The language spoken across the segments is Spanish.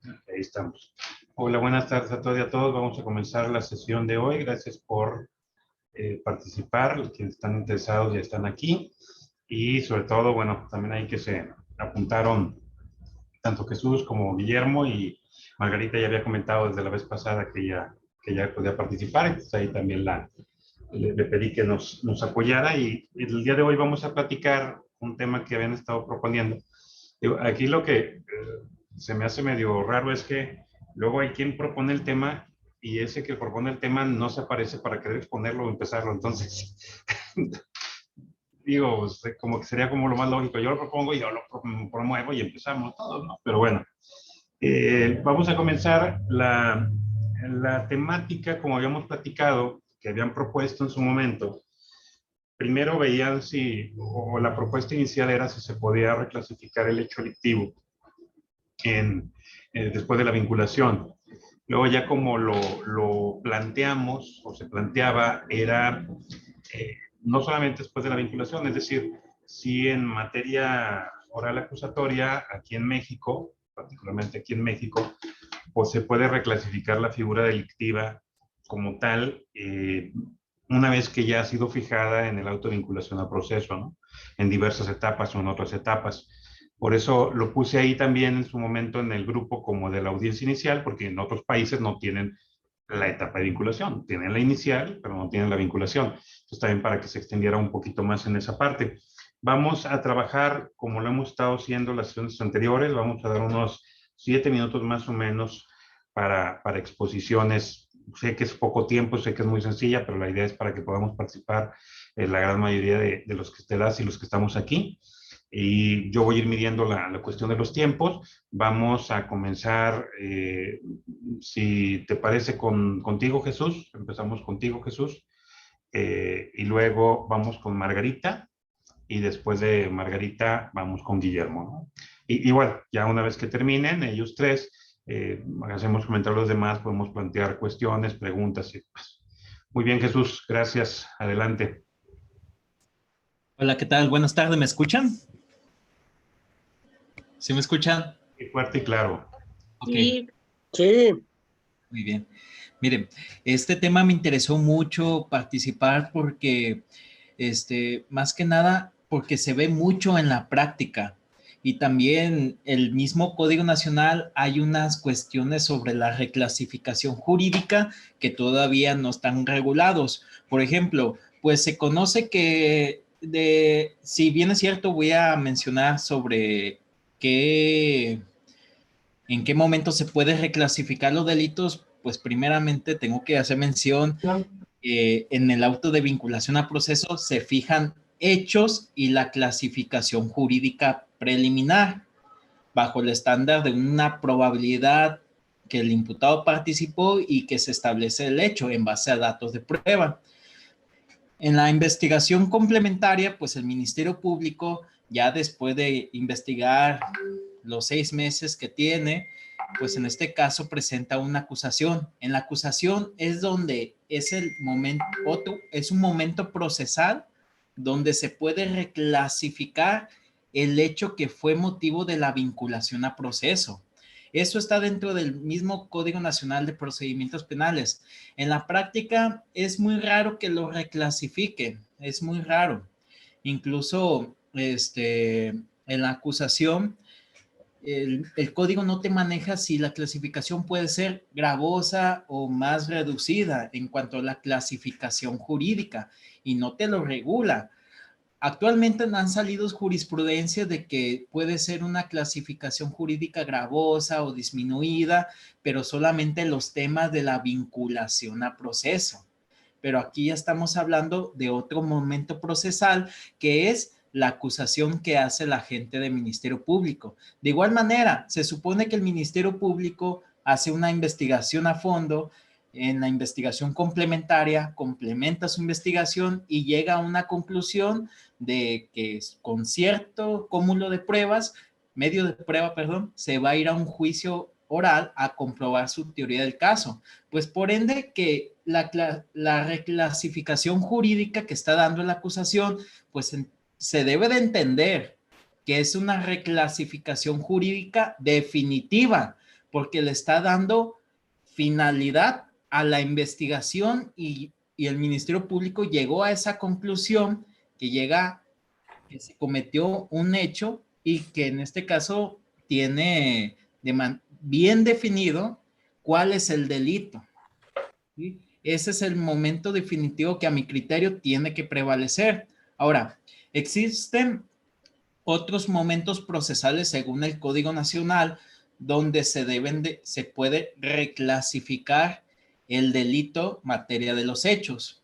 Ahí estamos. Hola, buenas tardes a todos y a todos. Vamos a comenzar la sesión de hoy. Gracias por participar. Los que están interesados ya están aquí. Y sobre todo, bueno, también hay que se apuntaron tanto Jesús como Guillermo, y Margarita ya había comentado desde la vez pasada que ya podía participar. Entonces ahí también le pedí que nos apoyara, y el día de hoy vamos a platicar un tema que habían estado proponiendo. Aquí lo que se me hace medio raro es que luego hay quien propone el tema y ese que propone el tema no se aparece para querer exponerlo o empezarlo. Entonces, digo, pues, como que sería como lo más lógico. Yo lo propongo y yo lo promuevo y empezamos todos, ¿no? Pero bueno, vamos a comenzar la temática como habíamos platicado, que habían propuesto en su momento. Primero veían si, o la propuesta inicial era si se podía reclasificar el hecho delictivo después de la vinculación. Luego ya como lo planteamos o se planteaba era no solamente después de la vinculación, es decir, si en materia oral acusatoria aquí en México, particularmente aquí en México, pues se puede reclasificar la figura delictiva como tal una vez que ya ha sido fijada en el auto de vinculación a proceso, ¿no? En diversas etapas o en otras etapas. Por eso lo puse ahí también en su momento en el grupo como de la audiencia inicial, porque en otros países no tienen la etapa de vinculación, tienen la inicial, pero no tienen la vinculación. Entonces también para que se extendiera un poquito más en esa parte. Vamos a trabajar como lo hemos estado haciendo las sesiones anteriores, vamos a dar unos 7 minutos más o menos para exposiciones. Sé que es poco tiempo, sé que es muy sencilla, pero la idea es para que podamos participar la gran mayoría de los que estás y los que estamos aquí. Y yo voy a ir midiendo la cuestión de los tiempos. Vamos a comenzar, si te parece, contigo, Jesús. Empezamos contigo, Jesús. Y luego vamos con Margarita. Y después de Margarita vamos con Guillermo, ¿no? Y bueno, ya una vez que terminen ellos tres, hacemos comentarios los demás, podemos plantear cuestiones, preguntas y demás. Muy bien, Jesús, gracias. Adelante. Hola, ¿qué tal? Buenas tardes, ¿me escuchan? ¿Sí me escuchan? Y fuerte y claro. Ok. Sí. Muy bien. Miren, este tema me interesó mucho participar porque, más que nada, porque se ve mucho en la práctica. Y también el mismo Código Nacional hay unas cuestiones sobre la reclasificación jurídica que todavía no están regulados. Por ejemplo, pues se conoce que, si bien es cierto, voy a mencionar sobre en qué momento se puede reclasificar los delitos. Pues primeramente tengo que hacer mención, en el auto de vinculación a proceso se fijan hechos y la clasificación jurídica preliminar bajo el estándar de una probabilidad que el imputado participó y que se establece el hecho en base a datos de prueba. En la investigación complementaria, pues el Ministerio Público, ya después de investigar los 6 meses que tiene, pues en este caso presenta una acusación. En la acusación es donde es el momento, es un momento procesal donde se puede reclasificar el hecho que fue motivo de la vinculación a proceso. Eso está dentro del mismo Código Nacional de Procedimientos Penales. En la práctica es muy raro que lo reclasifiquen, es muy raro. Incluso en la acusación, el código no te maneja si la clasificación puede ser gravosa o más reducida en cuanto a la clasificación jurídica, y no te lo regula. Actualmente han salido jurisprudencias de que puede ser una clasificación jurídica gravosa o disminuida, pero solamente los temas de la vinculación a proceso. Pero aquí ya estamos hablando de otro momento procesal, que es la acusación que hace el agente del Ministerio Público. De igual manera, se supone que el Ministerio Público hace una investigación a fondo. En la investigación complementaria, complementa su investigación y llega a una conclusión de que con cierto cúmulo de pruebas, medio de prueba, perdón, se va a ir a un juicio oral a comprobar su teoría del caso. Pues por ende que la reclasificación jurídica que está dando la acusación, pues se debe de entender que es una reclasificación jurídica definitiva, porque le está dando finalidad a la investigación y el Ministerio Público llegó a esa conclusión que se cometió un hecho y que en este caso tiene bien definido cuál es el delito. ¿Sí? Ese es el momento definitivo que a mi criterio tiene que prevalecer. Ahora, existen otros momentos procesales según el Código Nacional donde se puede reclasificar el delito materia de los hechos.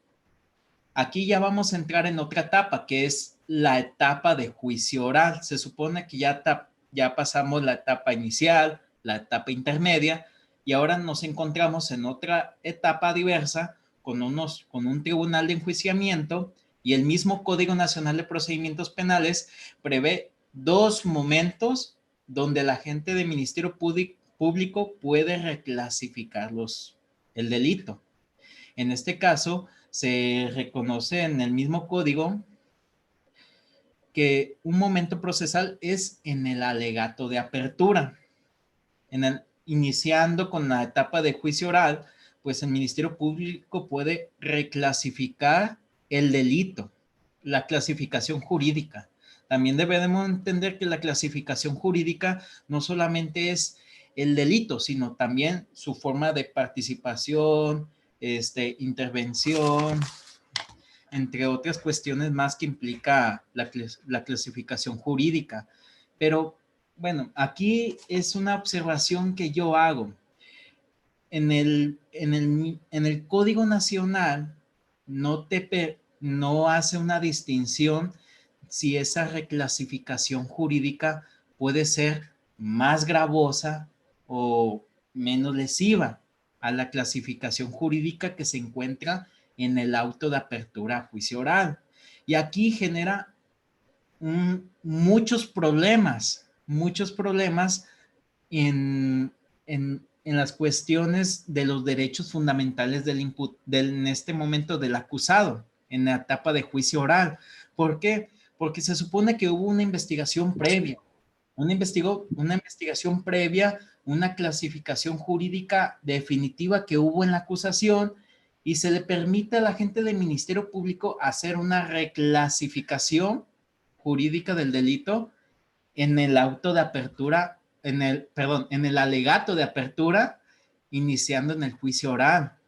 Aquí ya vamos a entrar en otra etapa, que es la etapa de juicio oral. Se supone que ya pasamos la etapa inicial, la etapa intermedia, y ahora nos encontramos en otra etapa diversa con un tribunal de enjuiciamiento, y el mismo Código Nacional de Procedimientos Penales prevé 2 momentos donde la gente del Ministerio Público puede reclasificar el delito. En este caso, se reconoce en el mismo código que un momento procesal es en el alegato de apertura. Iniciando con la etapa de juicio oral, pues el Ministerio Público puede reclasificar el delito, la clasificación jurídica. También debemos entender que la clasificación jurídica no solamente es el delito, sino también su forma de participación, intervención, entre otras cuestiones más que implica la clasificación jurídica. Pero bueno, aquí es una observación que yo hago. En el Código Nacional no hace una distinción si esa reclasificación jurídica puede ser más gravosa o menos lesiva a la clasificación jurídica que se encuentra en el auto de apertura a juicio oral. Y aquí genera muchos problemas en las cuestiones de los derechos fundamentales en este momento del acusado, en la etapa de juicio oral. ¿Por qué? Porque se supone que hubo una investigación previa, una clasificación jurídica definitiva que hubo en la acusación, y se le permite a la gente del Ministerio Público hacer una reclasificación jurídica del delito en el auto de apertura, en el alegato de apertura, iniciando en el juicio oral.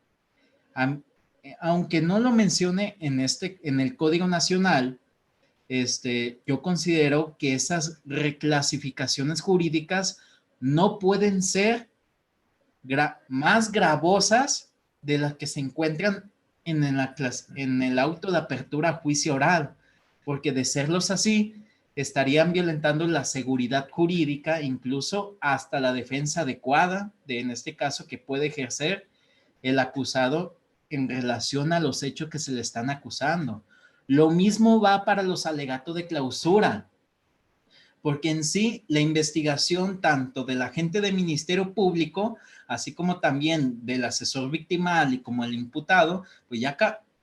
Aunque no lo mencione en el Código Nacional, yo considero que esas reclasificaciones jurídicas no pueden ser más gravosas de las que se encuentran en el auto de apertura a juicio oral, porque de serlos así, estarían violentando la seguridad jurídica, incluso hasta la defensa adecuada, en este caso, que puede ejercer el acusado en relación a los hechos que se le están acusando. Lo mismo va para los alegatos de clausura, porque en sí la investigación tanto del agente del Ministerio Público, así como también del asesor victimal y como el imputado, pues ya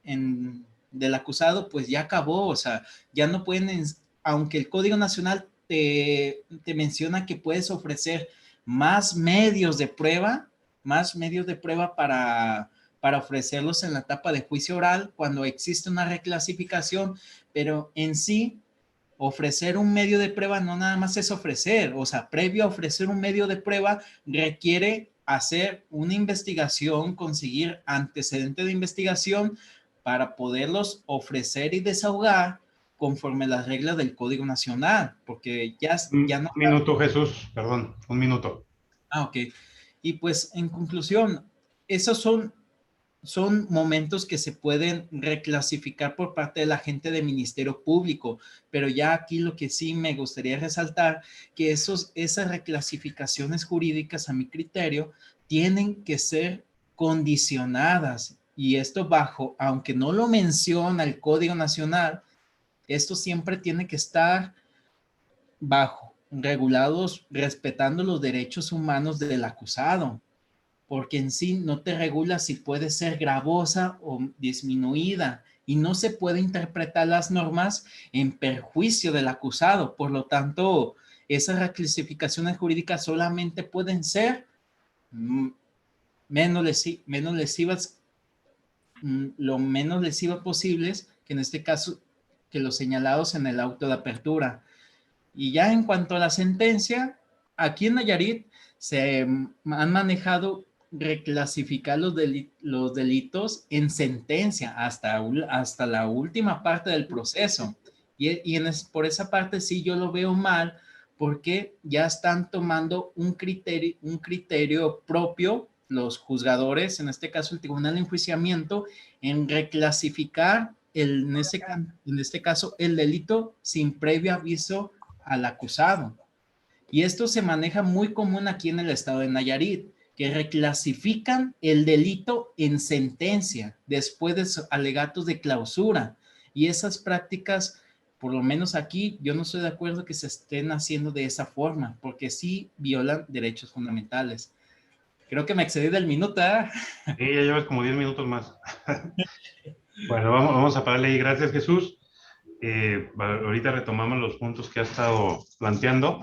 del acusado, pues ya acabó. O sea, ya no pueden, aunque el Código Nacional te menciona que puedes ofrecer más medios de prueba para ofrecerlos en la etapa de juicio oral cuando existe una reclasificación, pero en sí ofrecer un medio de prueba no nada más es ofrecer. O sea, previo a ofrecer un medio de prueba requiere hacer una investigación, conseguir antecedente de investigación para poderlos ofrecer y desahogar conforme a las reglas del Código Nacional, porque ya no... Un minuto, Jesús, perdón, un minuto. Ok. Y pues en conclusión, esos son momentos que se pueden reclasificar por parte de la gente del Ministerio Público, pero ya aquí lo que sí me gustaría resaltar, que esas reclasificaciones jurídicas, a mi criterio, tienen que ser condicionadas, y esto aunque no lo menciona el Código Nacional, esto siempre tiene que estar regulados, respetando los derechos humanos del acusado, porque en sí no te regula si puede ser gravosa o disminuida, y no se puede interpretar las normas en perjuicio del acusado. Por lo tanto, esas reclasificaciones jurídicas solamente pueden ser menos lesivas, lo menos lesivas posibles, que en este caso, que los señalados en el auto de apertura. Y ya en cuanto a la sentencia, aquí en Nayarit se han manejado reclasificar los delitos en sentencia hasta la última parte del proceso. Por esa parte sí yo lo veo mal, porque ya están tomando un criterio propio los juzgadores, en este caso el Tribunal de Enjuiciamiento, en reclasificar en este caso el delito sin previo aviso al acusado. Y esto se maneja muy común aquí en el estado de Nayarit, que reclasifican el delito en sentencia después de alegatos de clausura. Y esas prácticas, por lo menos aquí, yo no estoy de acuerdo que se estén haciendo de esa forma, porque sí violan derechos fundamentales. Creo que me excedí del minuto, ¿eh? Sí, ya llevas como 10 minutos más. Bueno, vamos a pararle ahí. Gracias, Jesús. Ahorita retomamos los puntos que ha estado planteando.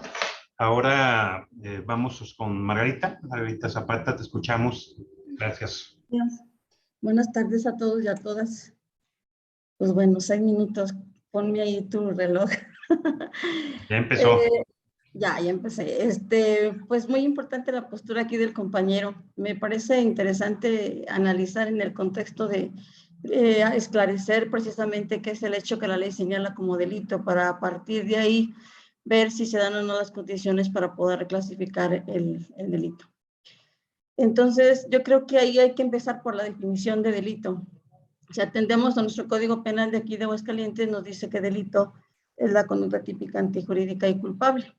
Ahora vamos con Margarita. Margarita Zapata, te escuchamos. Gracias. Buenas tardes a todos y a todas. Pues bueno, 6 minutos. Ponme ahí tu reloj. Ya empezó. Ya empecé. Pues muy importante la postura aquí del compañero. Me parece interesante analizar en el contexto de esclarecer precisamente qué es el hecho que la ley señala como delito, para a partir de ahí ver si se dan o no las condiciones para poder reclasificar el delito. Entonces, yo creo que ahí hay que empezar por la definición de delito. Si atendemos a nuestro Código Penal de aquí de Aguascalientes, nos dice que delito es la conducta típica antijurídica y culpable.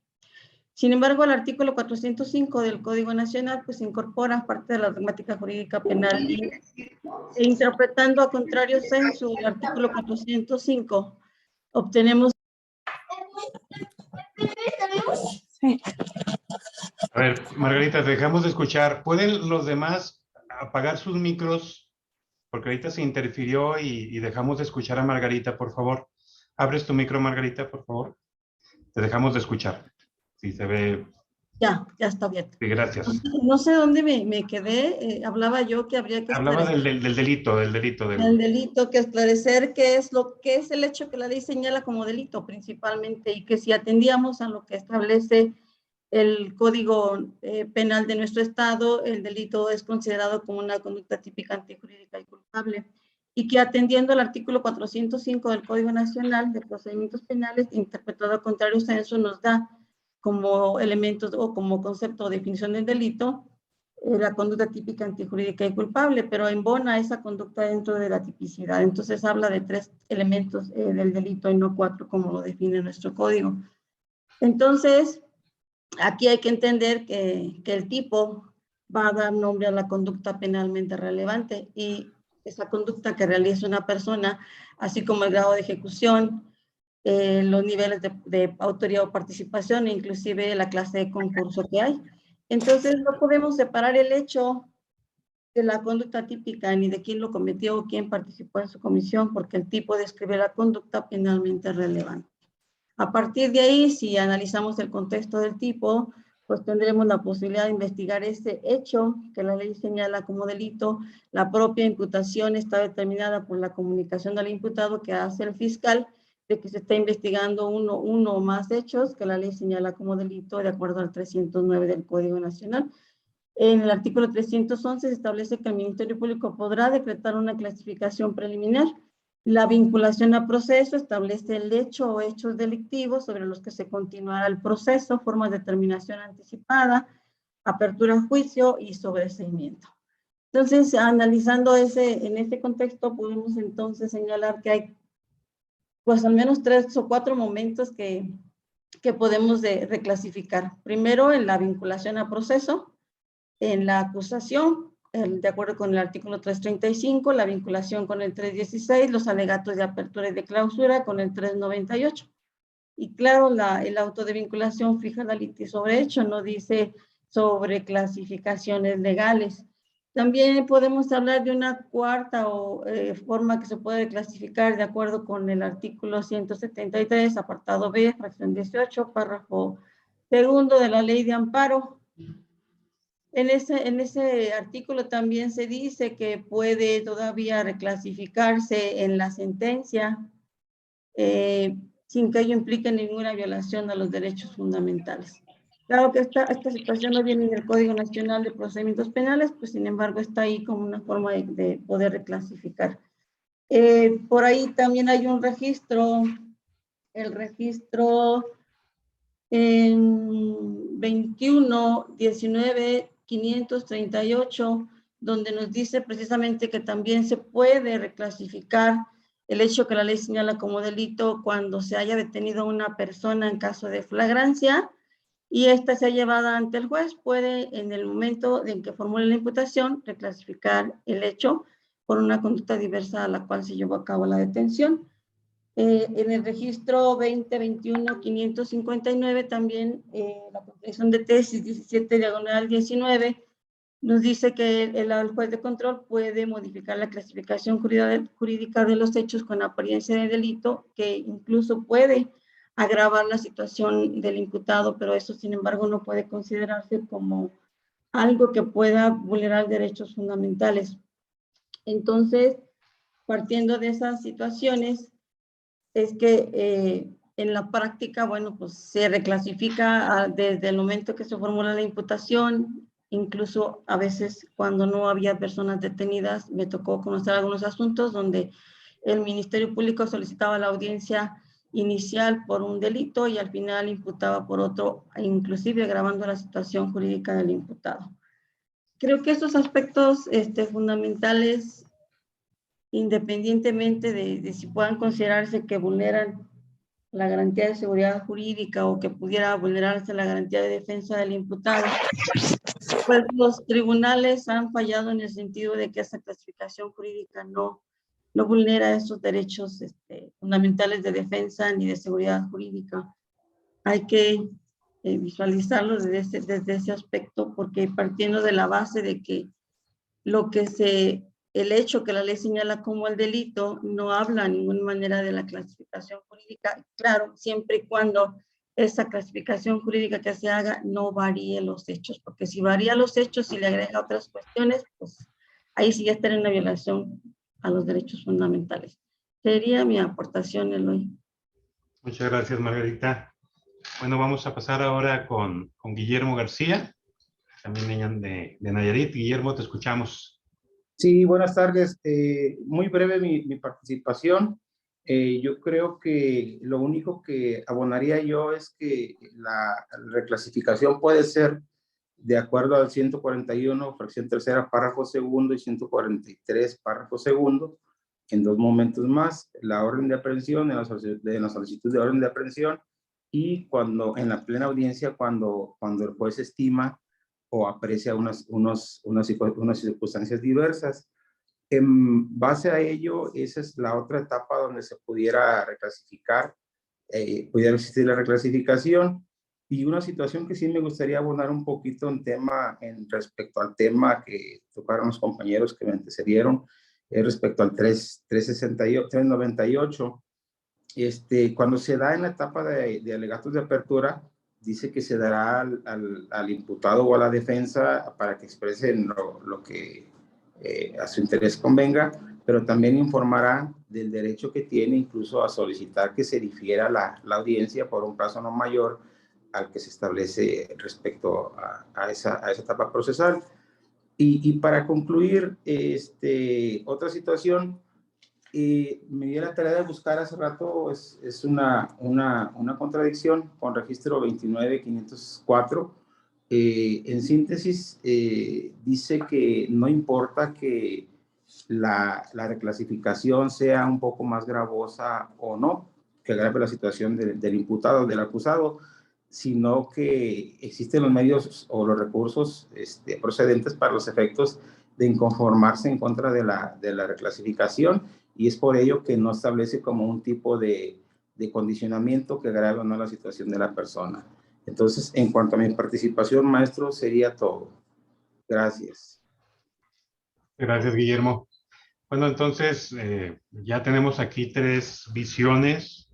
Sin embargo, el artículo 405 del Código Nacional pues incorpora parte de la dogmática jurídica penal e interpretando a contrario sensu el artículo 405, obtenemos... Sí. A ver, Margarita, dejamos de escuchar. ¿Pueden los demás apagar sus micros? Porque ahorita se interfirió y dejamos de escuchar a Margarita, por favor. Abres tu micro, Margarita, por favor. Te dejamos de escuchar. Sí, se ve. Ya está bien. Sí, gracias. No sé dónde me quedé. Hablaba yo que habría que Hablaba esclarecer. del delito. El delito, que esclarecer qué es el hecho que la ley señala como delito principalmente, y que si atendíamos a lo que establece el Código Penal de nuestro estado, el delito es considerado como una conducta típica antijurídica y culpable, y que atendiendo al artículo 405 del Código Nacional de Procedimientos Penales, interpretado a contrario sensu, nos da como elementos o como concepto o definición del delito la conducta típica antijurídica y culpable, pero embona esa conducta dentro de la tipicidad. Entonces habla de 3 elementos del delito y no 4 como lo define nuestro código. Entonces, aquí hay que entender que el tipo va a dar nombre a la conducta penalmente relevante, y esa conducta que realiza una persona, así como el grado de ejecución, los niveles de autoría o participación, inclusive la clase de concurso que hay. Entonces, no podemos separar el hecho de la conducta típica ni de quién lo cometió o quién participó en su comisión, porque el tipo describe la conducta penalmente relevante. A partir de ahí, si analizamos el contexto del tipo, pues tendremos la posibilidad de investigar ese hecho que la ley señala como delito. La propia imputación está determinada por la comunicación del imputado que hace el fiscal de que se está investigando uno o más hechos que la ley señala como delito de acuerdo al 309 del Código Nacional. En el artículo 311 se establece que el Ministerio Público podrá decretar una clasificación preliminar. La vinculación a proceso establece el hecho o hechos delictivos sobre los que se continuará el proceso, formas de terminación anticipada, apertura a juicio y sobreseimiento. Entonces, analizando en este contexto, podemos entonces señalar que hay pues al menos 3 o 4 momentos que podemos reclasificar. Primero, en la vinculación a proceso, en la acusación, de acuerdo con el artículo 335, la vinculación con el 316, los alegatos de apertura y de clausura con el 398. Y claro, el auto de vinculación fija la litis sobre hecho, no dice sobre clasificaciones legales. También podemos hablar de una cuarta forma que se puede clasificar de acuerdo con el artículo 173, apartado B, fracción 18, párrafo segundo de la Ley de Amparo, En ese artículo también se dice que puede todavía reclasificarse en la sentencia sin que ello implique ninguna violación a los derechos fundamentales. Claro que esta situación no viene del Código Nacional de Procedimientos Penales, pues sin embargo está ahí como una forma de poder reclasificar. Por ahí también hay un registro, el registro en 21.19.538, donde nos dice precisamente que también se puede reclasificar el hecho que la ley señala como delito cuando se haya detenido a una persona en caso de flagrancia y esta sea llevada ante el juez, puede en el momento en que formule la imputación reclasificar el hecho por una conducta diversa a la cual se llevó a cabo la detención. En el registro 2021-559 también la protección de tesis 17/19 nos dice que el juez de control puede modificar la clasificación jurídica de los hechos con apariencia de delito, que incluso puede agravar la situación del imputado, pero eso sin embargo no puede considerarse como algo que pueda vulnerar derechos fundamentales. Entonces, partiendo de esas situaciones, es que en la práctica, bueno, pues se reclasifica desde el momento que se formula la imputación, incluso a veces cuando no había personas detenidas, me tocó conocer algunos asuntos donde el Ministerio Público solicitaba la audiencia inicial por un delito y al final imputaba por otro, inclusive agravando la situación jurídica del imputado. Creo que estos aspectos fundamentales, independientemente de si puedan considerarse que vulneran la garantía de seguridad jurídica o que pudiera vulnerarse la garantía de defensa del imputado, pues los tribunales han fallado en el sentido de que esa clasificación jurídica no vulnera esos derechos fundamentales de defensa ni de seguridad jurídica. Hay que visualizarlo desde ese aspecto, porque partiendo de la base de que el hecho que la ley señala como el delito no habla de ninguna manera de la clasificación jurídica, claro, siempre y cuando esa clasificación jurídica que se haga no varíe los hechos, porque si varía los hechos y le agrega otras cuestiones, pues ahí sí ya estaría en una violación a los derechos fundamentales. Sería mi aportación, Eloy. Muchas gracias, Margarita. Bueno, vamos a pasar ahora con Guillermo García, también de Nayarit. Guillermo, te escuchamos. Sí, buenas tardes. Muy breve mi participación. Yo creo que lo único que abonaría yo es que la reclasificación puede ser de acuerdo al 141, fracción tercera, párrafo segundo y 143, párrafo segundo, en dos momentos más, la orden de aprehensión, en la solicitud de orden de aprehensión y en la plena audiencia, cuando el juez estima o aprecia unas circunstancias diversas. En base a ello, esa es la otra etapa donde se pudiera reclasificar, pudiera existir la reclasificación. Y una situación que sí me gustaría abonar un poquito respecto al tema que tocaron los compañeros que me antecedieron, respecto al 398. Cuando se da en la etapa de alegatos de apertura, dice que se dará al imputado o a la defensa para que expresen lo que a su interés convenga, pero también informará del derecho que tiene incluso a solicitar que se difiera la audiencia por un plazo no mayor al que se establece respecto a esa etapa procesal. Y para concluir, otra situación, me dio la tarea de buscar hace rato, es una contradicción con registro 29.504. En síntesis, dice que no importa que la reclasificación sea un poco más gravosa o no, que agrave la situación del imputado, del acusado, sino que existen los medios o los recursos procedentes para los efectos de inconformarse en contra de la reclasificación, y es por ello que no establece como un tipo de condicionamiento que agrave o no la situación de la persona. Entonces, en cuanto a mi participación, maestro, sería todo. Gracias. Gracias, Guillermo. Bueno, entonces ya tenemos aquí tres visiones,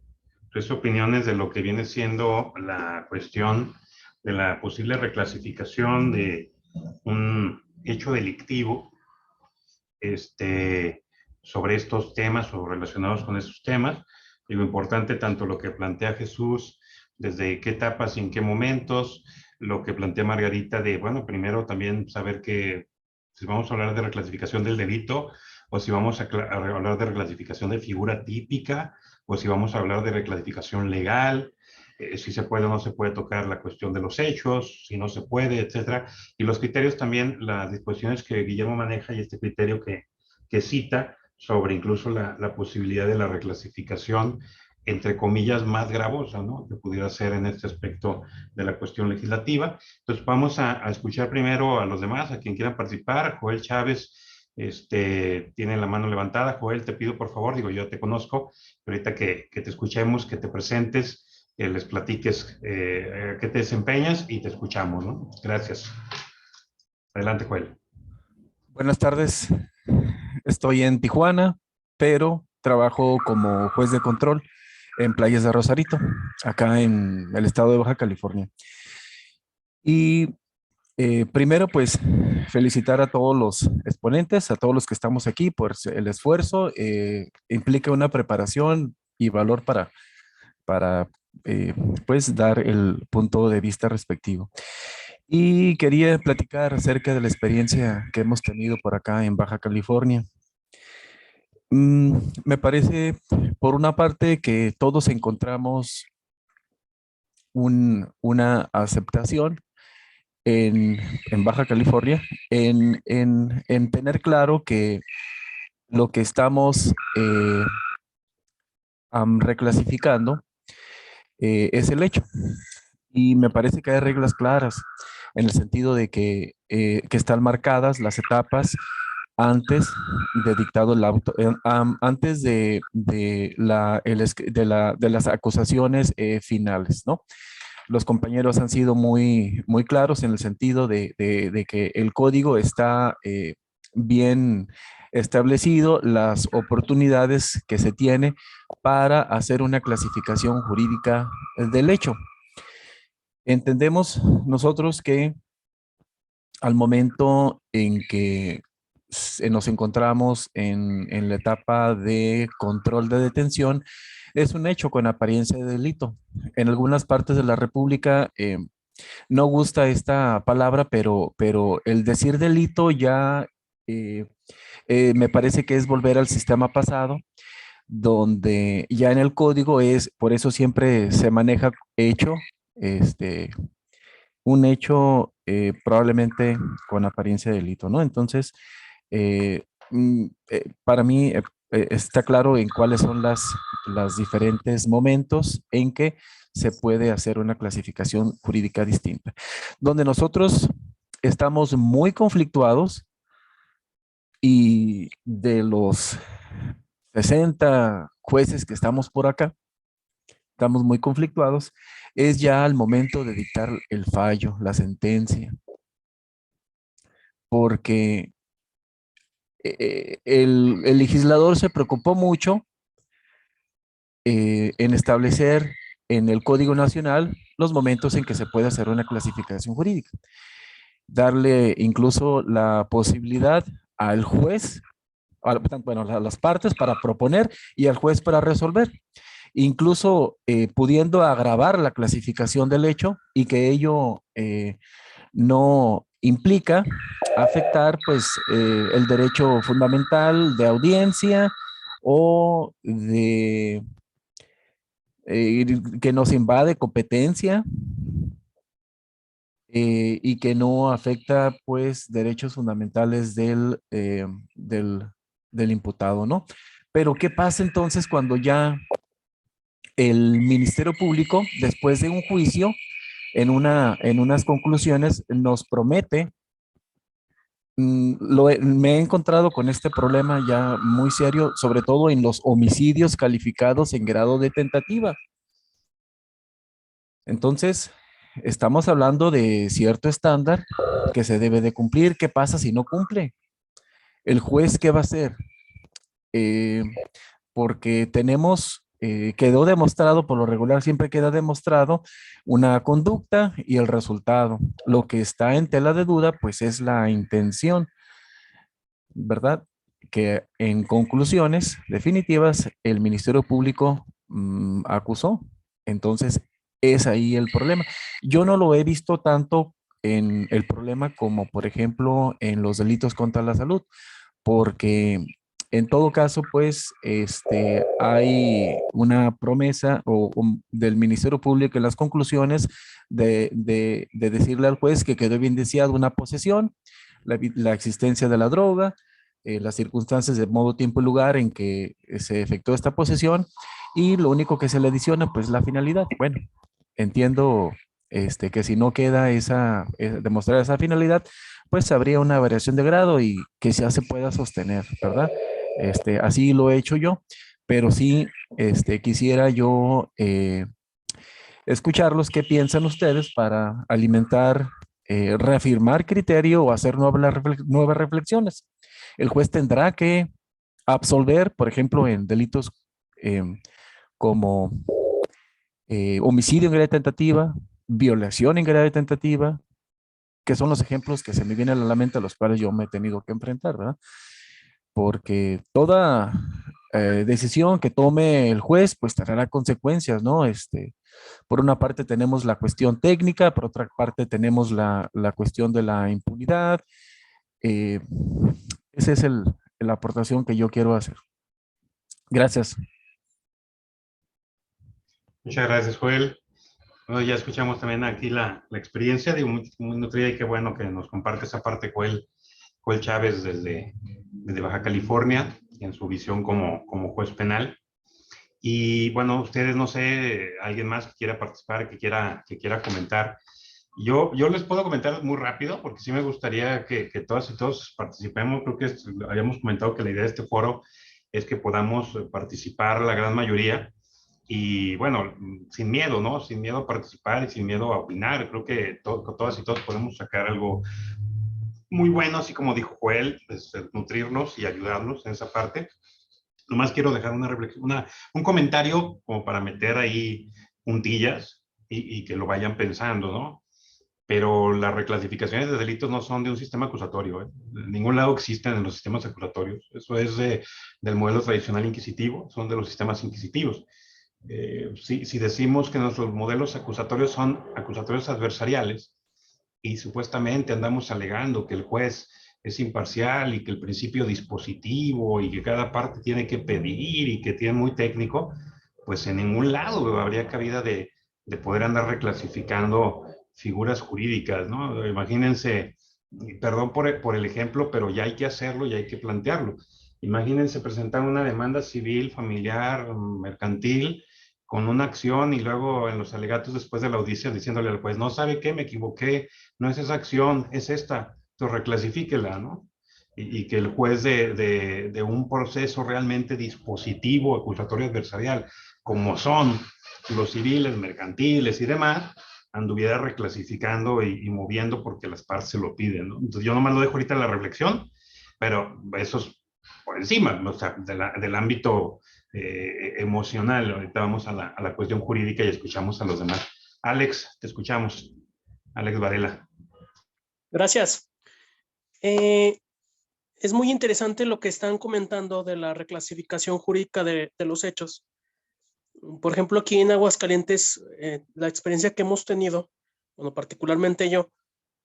tres opiniones de lo que viene siendo la cuestión de la posible reclasificación de un hecho delictivo sobre estos temas o relacionados con estos temas. Digo, importante tanto lo que plantea Jesús, desde qué etapas y en qué momentos, lo que plantea Margarita de, bueno, primero también saber que si vamos a hablar de reclasificación del delito, o si vamos a hablar de reclasificación de figura típica, o si vamos a hablar de reclasificación legal, si se puede o no se puede tocar la cuestión de los hechos, si no se puede, etcétera. Y los criterios también, las disposiciones que Guillermo maneja y este criterio que cita sobre incluso la posibilidad de la reclasificación, entre comillas, más gravosa, ¿no? Que pudiera ser en este aspecto de la cuestión legislativa. Entonces vamos a escuchar primero a los demás, a quien quieran participar. Joel Chávez tiene la mano levantada. Joel, te pido por favor, digo, yo te conozco, pero ahorita que te escuchemos, que te presentes, les platiques qué te desempeñas y te escuchamos, ¿no? Gracias. Adelante, Joel. Buenas tardes. Estoy en Tijuana, pero trabajo como juez de control en Playas de Rosarito, acá en el estado de Baja California. Y primero, pues, felicitar a todos los exponentes, a todos los que estamos aquí por el esfuerzo. Implica una preparación y valor para pues, dar el punto de vista respectivo. Y quería platicar acerca de la experiencia que hemos tenido por acá en Baja California. Me parece, por una parte, que todos encontramos una aceptación en Baja California, en tener claro que lo que estamos reclasificando es el hecho. Y me parece que hay reglas claras en el sentido de que están marcadas las etapas antes de dictado el auto, antes de las acusaciones finales, ¿no? Los compañeros han sido muy claros en el sentido de que el código está bien establecido, las oportunidades que se tiene para hacer una clasificación jurídica del hecho. Entendemos nosotros que al momento en que nos encontramos en la etapa de control de detención, es un hecho con apariencia de delito. En algunas partes de la República no gusta esta palabra, pero el decir delito ya me parece que es volver al sistema pasado, donde ya en el código por eso siempre se maneja hecho, un hecho probablemente con apariencia de delito, ¿no? Entonces, para mí está claro en cuáles son las diferentes momentos en que se puede hacer una clasificación jurídica distinta. Donde nosotros estamos muy conflictuados y de los 60 jueces que estamos por acá, estamos muy conflictuados, es ya al momento de dictar el fallo, la sentencia. Porque el legislador se preocupó mucho en establecer en el Código Nacional los momentos en que se puede hacer una clasificación jurídica. Darle incluso la posibilidad al juez, bueno, a las partes para proponer y al juez para resolver. Incluso pudiendo agravar la clasificación del hecho y que ello no implica afectar pues el derecho fundamental de audiencia o de que nos invade competencia y que no afecta pues derechos fundamentales del imputado, ¿no? Pero ¿qué pasa entonces cuando ya el Ministerio Público, después de un juicio, en unas conclusiones, nos promete? Me he encontrado con este problema ya muy serio, sobre todo en los homicidios calificados en grado de tentativa. Entonces, estamos hablando de cierto estándar que se debe de cumplir. ¿Qué pasa si no cumple? ¿El juez qué va a hacer? Porque tenemos quedó demostrado, por lo regular siempre queda demostrado una conducta y el resultado. Lo que está en tela de duda, pues es la intención, ¿verdad? Que en conclusiones definitivas el Ministerio Público acusó. Entonces, es ahí el problema. Yo no lo he visto tanto en el problema como, por ejemplo, en los delitos contra la salud, porque en todo caso, pues, hay una promesa del Ministerio Público en las conclusiones de decirle al juez que quedó evidenciada una posesión, la existencia de la droga, las circunstancias de modo, tiempo y lugar en que se efectuó esta posesión, y lo único que se le adiciona, pues, la finalidad. Bueno, entiendo que si no queda demostrar esa finalidad, pues habría una variación de grado y que ya se pueda sostener, ¿verdad? Así lo he hecho yo, pero sí, quisiera yo escucharlos qué piensan ustedes para alimentar, reafirmar criterio o hacer nuevas reflexiones. El juez tendrá que absolver, por ejemplo, en delitos como homicidio en grado de tentativa, violación en grado de tentativa, que son los ejemplos que se me vienen a la mente a los cuales yo me he tenido que enfrentar, ¿verdad? Porque toda decisión que tome el juez, pues traerá consecuencias, ¿no? Por una parte tenemos la cuestión técnica, por otra parte tenemos la cuestión de la impunidad. Eh, Esa es la aportación que yo quiero hacer. Gracias. Muchas gracias, Joel. Bueno, ya escuchamos también aquí la experiencia, digo, muy nutrida, y qué bueno que nos comparte esa parte, Joel Chávez, desde Baja California, en su visión como juez penal. Y bueno, ustedes, no sé, alguien más que quiera participar, que quiera comentar. Yo les puedo comentar muy rápido, porque sí me gustaría que todas y todos participemos. Creo que habíamos comentado que la idea de este foro es que podamos participar la gran mayoría. Y bueno, sin miedo, ¿no? Sin miedo a participar y sin miedo a opinar. Creo que todas y todos podemos sacar algo muy bueno, así como dijo Joel, pues, nutrirnos y ayudarnos en esa parte. Nomás quiero dejar una reflexión, un comentario como para meter ahí puntillas y que lo vayan pensando, ¿no? Pero las reclasificaciones de delitos no son de un sistema acusatorio, ¿eh? En ningún lado existen en los sistemas acusatorios. Eso es del modelo tradicional inquisitivo, son de los sistemas inquisitivos. Si decimos que nuestros modelos acusatorios son acusatorios adversariales y supuestamente andamos alegando que el juez es imparcial y que el principio dispositivo y que cada parte tiene que pedir y que tiene muy técnico, pues en ningún lado habría cabida de poder andar reclasificando figuras jurídicas, ¿no? Imagínense, perdón por el ejemplo, pero ya hay que hacerlo y hay que plantearlo. Imagínense presentar una demanda civil, familiar, mercantil, con una acción y luego en los alegatos después de la audiencia diciéndole al juez, no sabe qué, me equivoqué, no es esa acción, es esta, entonces reclasifíquela, ¿no? Y que el juez de un proceso realmente dispositivo, acusatorio adversarial, como son los civiles, mercantiles y demás, anduviera reclasificando y moviendo porque las partes se lo piden, ¿no? Entonces yo nomás lo dejo ahorita en la reflexión, pero eso es por encima, o sea, del ámbito emocional. Ahorita vamos a la cuestión jurídica y escuchamos a los demás. Alex, te escuchamos. Alex Varela. Gracias. Es muy interesante lo que están comentando de la reclasificación jurídica de los hechos. Por ejemplo, aquí en Aguascalientes, la experiencia que hemos tenido, bueno, particularmente yo,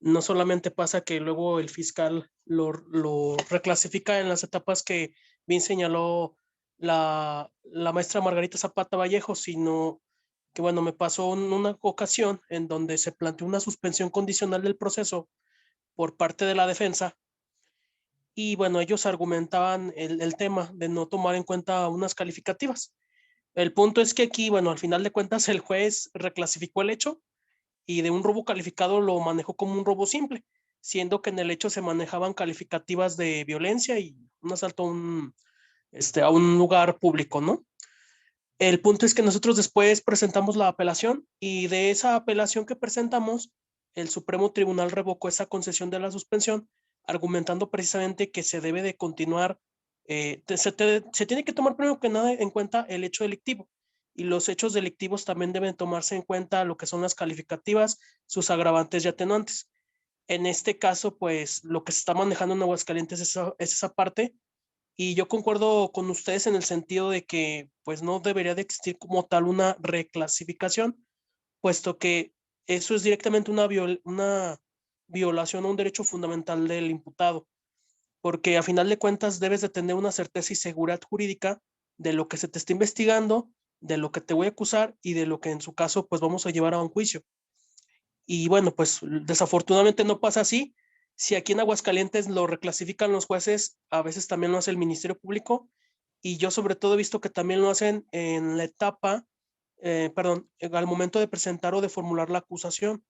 no solamente pasa que luego el fiscal lo reclasifica en las etapas que bien señaló la maestra Margarita Zapata Vallejo, sino que, bueno, me pasó en una ocasión en donde se planteó una suspensión condicional del proceso por parte de la defensa. Y bueno, ellos argumentaban el tema de no tomar en cuenta unas calificativas. El punto es que aquí, bueno, al final de cuentas el juez reclasificó el hecho y de un robo calificado lo manejó como un robo simple, siendo que en el hecho se manejaban calificativas de violencia y un asalto a un lugar público, ¿no? El punto es que nosotros después presentamos la apelación y de esa apelación que presentamos, el Supremo Tribunal revocó esa concesión de la suspensión, argumentando precisamente que se debe de continuar, se tiene que tomar primero que nada en cuenta el hecho delictivo, y los hechos delictivos también deben tomarse en cuenta lo que son las calificativas, sus agravantes y atenuantes. En este caso, pues lo que se está manejando en Aguascalientes es esa parte, y yo concuerdo con ustedes en el sentido de que pues no debería de existir como tal una reclasificación, puesto que eso es directamente una violación a un derecho fundamental del imputado, porque a final de cuentas debes de tener una certeza y seguridad jurídica de lo que se te está investigando, de lo que te voy a acusar y de lo que en su caso pues vamos a llevar a un juicio. Y bueno, pues desafortunadamente no pasa así. Si aquí en Aguascalientes lo reclasifican los jueces, a veces también lo hace el Ministerio Público, y yo sobre todo he visto que también lo hacen en la etapa, al momento de presentar o de formular la acusación.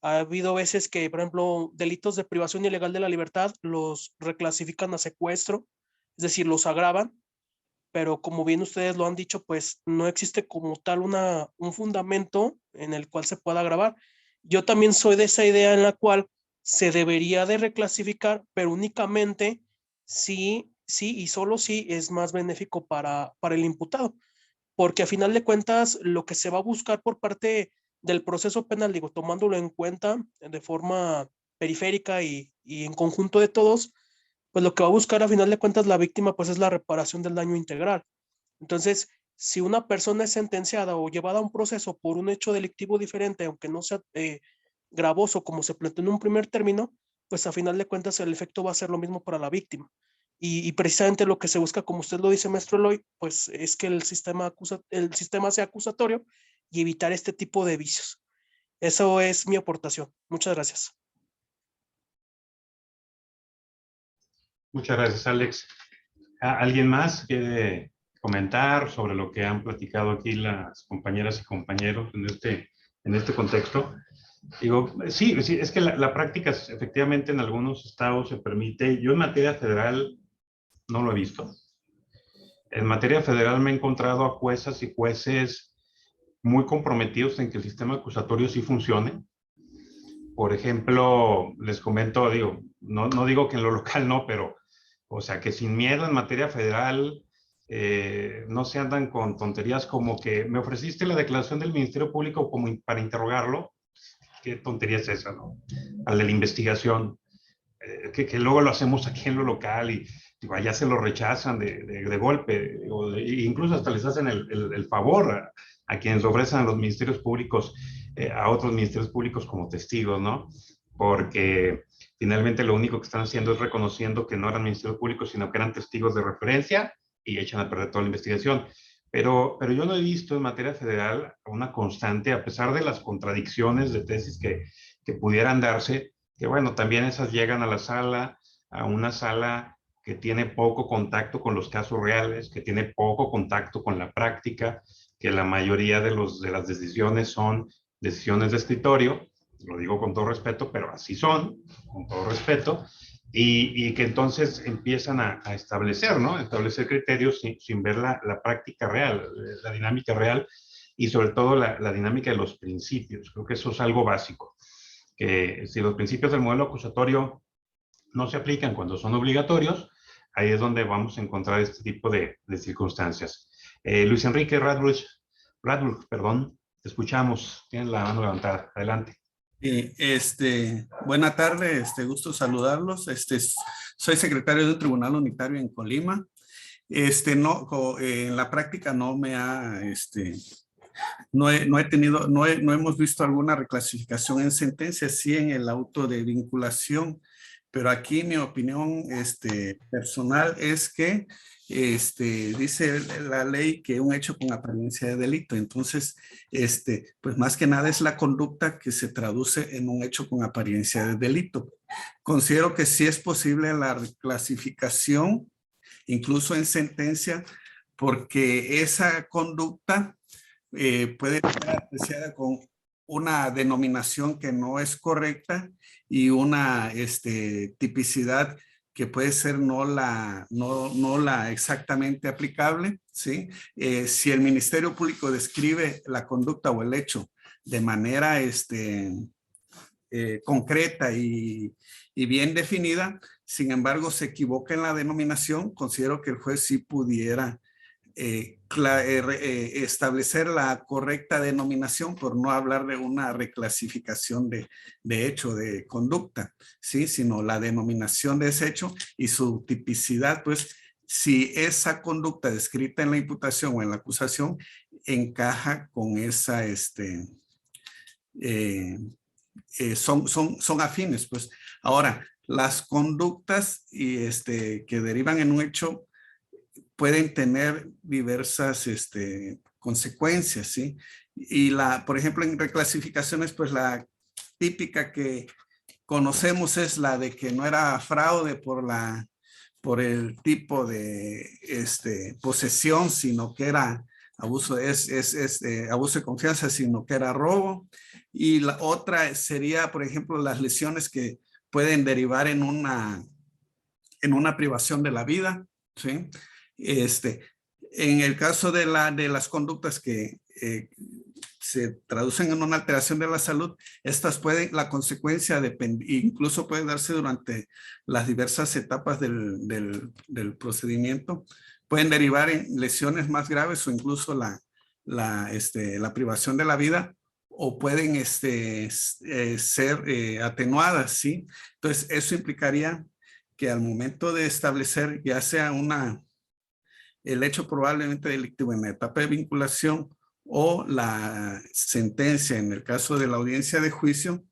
Ha habido veces que, por ejemplo, delitos de privación ilegal de la libertad los reclasifican a secuestro, es decir, los agravan, pero como bien ustedes lo han dicho, pues no existe como tal un fundamento en el cual se pueda agravar. Yo también soy de esa idea en la cual se debería de reclasificar, pero únicamente sí y solo si es más benéfico para el imputado, porque a final de cuentas lo que se va a buscar por parte del proceso penal, digo, tomándolo en cuenta de forma periférica y en conjunto de todos, pues lo que va a buscar a final de cuentas la víctima pues es la reparación del daño integral. Entonces, si una persona es sentenciada o llevada a un proceso por un hecho delictivo diferente, aunque no sea gravoso como se planteó en un primer término, pues a final de cuentas el efecto va a ser lo mismo para la víctima. Y precisamente lo que se busca, como usted lo dice, maestro Eloy, pues es que el sistema sea acusatorio y evitar este tipo de vicios. Eso es mi aportación. Muchas gracias. Muchas gracias, Alex. ¿Alguien más quiere comentar sobre lo que han platicado aquí las compañeras y compañeros en este contexto? Digo, sí, es que la práctica efectivamente en algunos estados se permite. Yo en materia federal no lo he visto. En materia federal me he encontrado a juezas y jueces muy comprometidos en que el sistema acusatorio sí funcione. Por ejemplo, les comento, digo, no digo que en lo local no, pero, o sea, que sin miedo en materia federal no se andan con tonterías como que me ofreciste la declaración del Ministerio Público como para interrogarlo. ¿Qué tontería es esa, no? Al de la investigación, que luego lo hacemos aquí en lo local y digo, allá se lo rechazan de golpe, incluso hasta les hacen el favor a quienes ofrecen a los ministerios públicos, a otros ministerios públicos como testigos, ¿no? Porque finalmente lo único que están haciendo es reconociendo que no eran ministerios públicos, sino que eran testigos de referencia y echan a perder toda la investigación. Pero yo no he visto en materia federal una constante, a pesar de las contradicciones de tesis que pudieran darse, que bueno, también esas llegan a la sala, a una sala que tiene poco contacto con los casos reales, que tiene poco contacto con la práctica, que la mayoría de las decisiones son decisiones de escritorio, lo digo con todo respeto, pero así son, con todo respeto, y que entonces empiezan a establecer, ¿no? Establecer criterios sin ver la práctica real, la dinámica real, y sobre todo la dinámica de los principios. Creo que eso es algo básico, que si los principios del modelo acusatorio no se aplican cuando son obligatorios, ahí es donde vamos a encontrar este tipo de circunstancias. Luis Enrique Radbruch, perdón, te escuchamos, tienes la mano levantada, adelante. Buena tarde, gusto saludarlos. Soy secretario de un tribunal unitario en Colima. En la práctica no me ha, no hemos visto alguna reclasificación en sentencia, sí en el auto de vinculación, pero aquí mi opinión personal es que dice la ley que un hecho con apariencia de delito. Entonces, pues más que nada es la conducta que se traduce en un hecho con apariencia de delito. Considero que sí es posible la reclasificación, incluso en sentencia, porque esa conducta puede ser apreciada con una denominación que no es correcta y una tipicidad que puede ser no la exactamente aplicable, ¿sí? Si el Ministerio Público describe la conducta o el hecho de manera concreta y bien definida, sin embargo se equivoca en la denominación, considero que el juez sí pudiera establecer la correcta denominación, por no hablar de una reclasificación de hecho, de conducta, ¿sí? Sino la denominación de ese hecho y su tipicidad, pues, si esa conducta descrita en la imputación o en la acusación encaja con esa, son afines, pues. Ahora, las conductas que derivan en un hecho pueden tener diversas consecuencias, ¿sí? Y por ejemplo, en reclasificaciones, pues la típica que conocemos es la de que no era fraude por el tipo de posesión, sino que era abuso, abuso de confianza, sino que era robo. Y la otra sería, por ejemplo, las lesiones que pueden derivar en una privación de la vida, ¿sí? En el caso de las conductas que se traducen en una alteración de la salud, estas la consecuencia incluso puede darse durante las diversas etapas del procedimiento, pueden derivar en lesiones más graves o incluso la privación de la vida, o pueden ser atenuadas, ¿sí? Entonces, eso implicaría que al momento de establecer ya sea el hecho probablemente delictivo en la etapa de vinculación o la sentencia en el caso de la audiencia de juicio,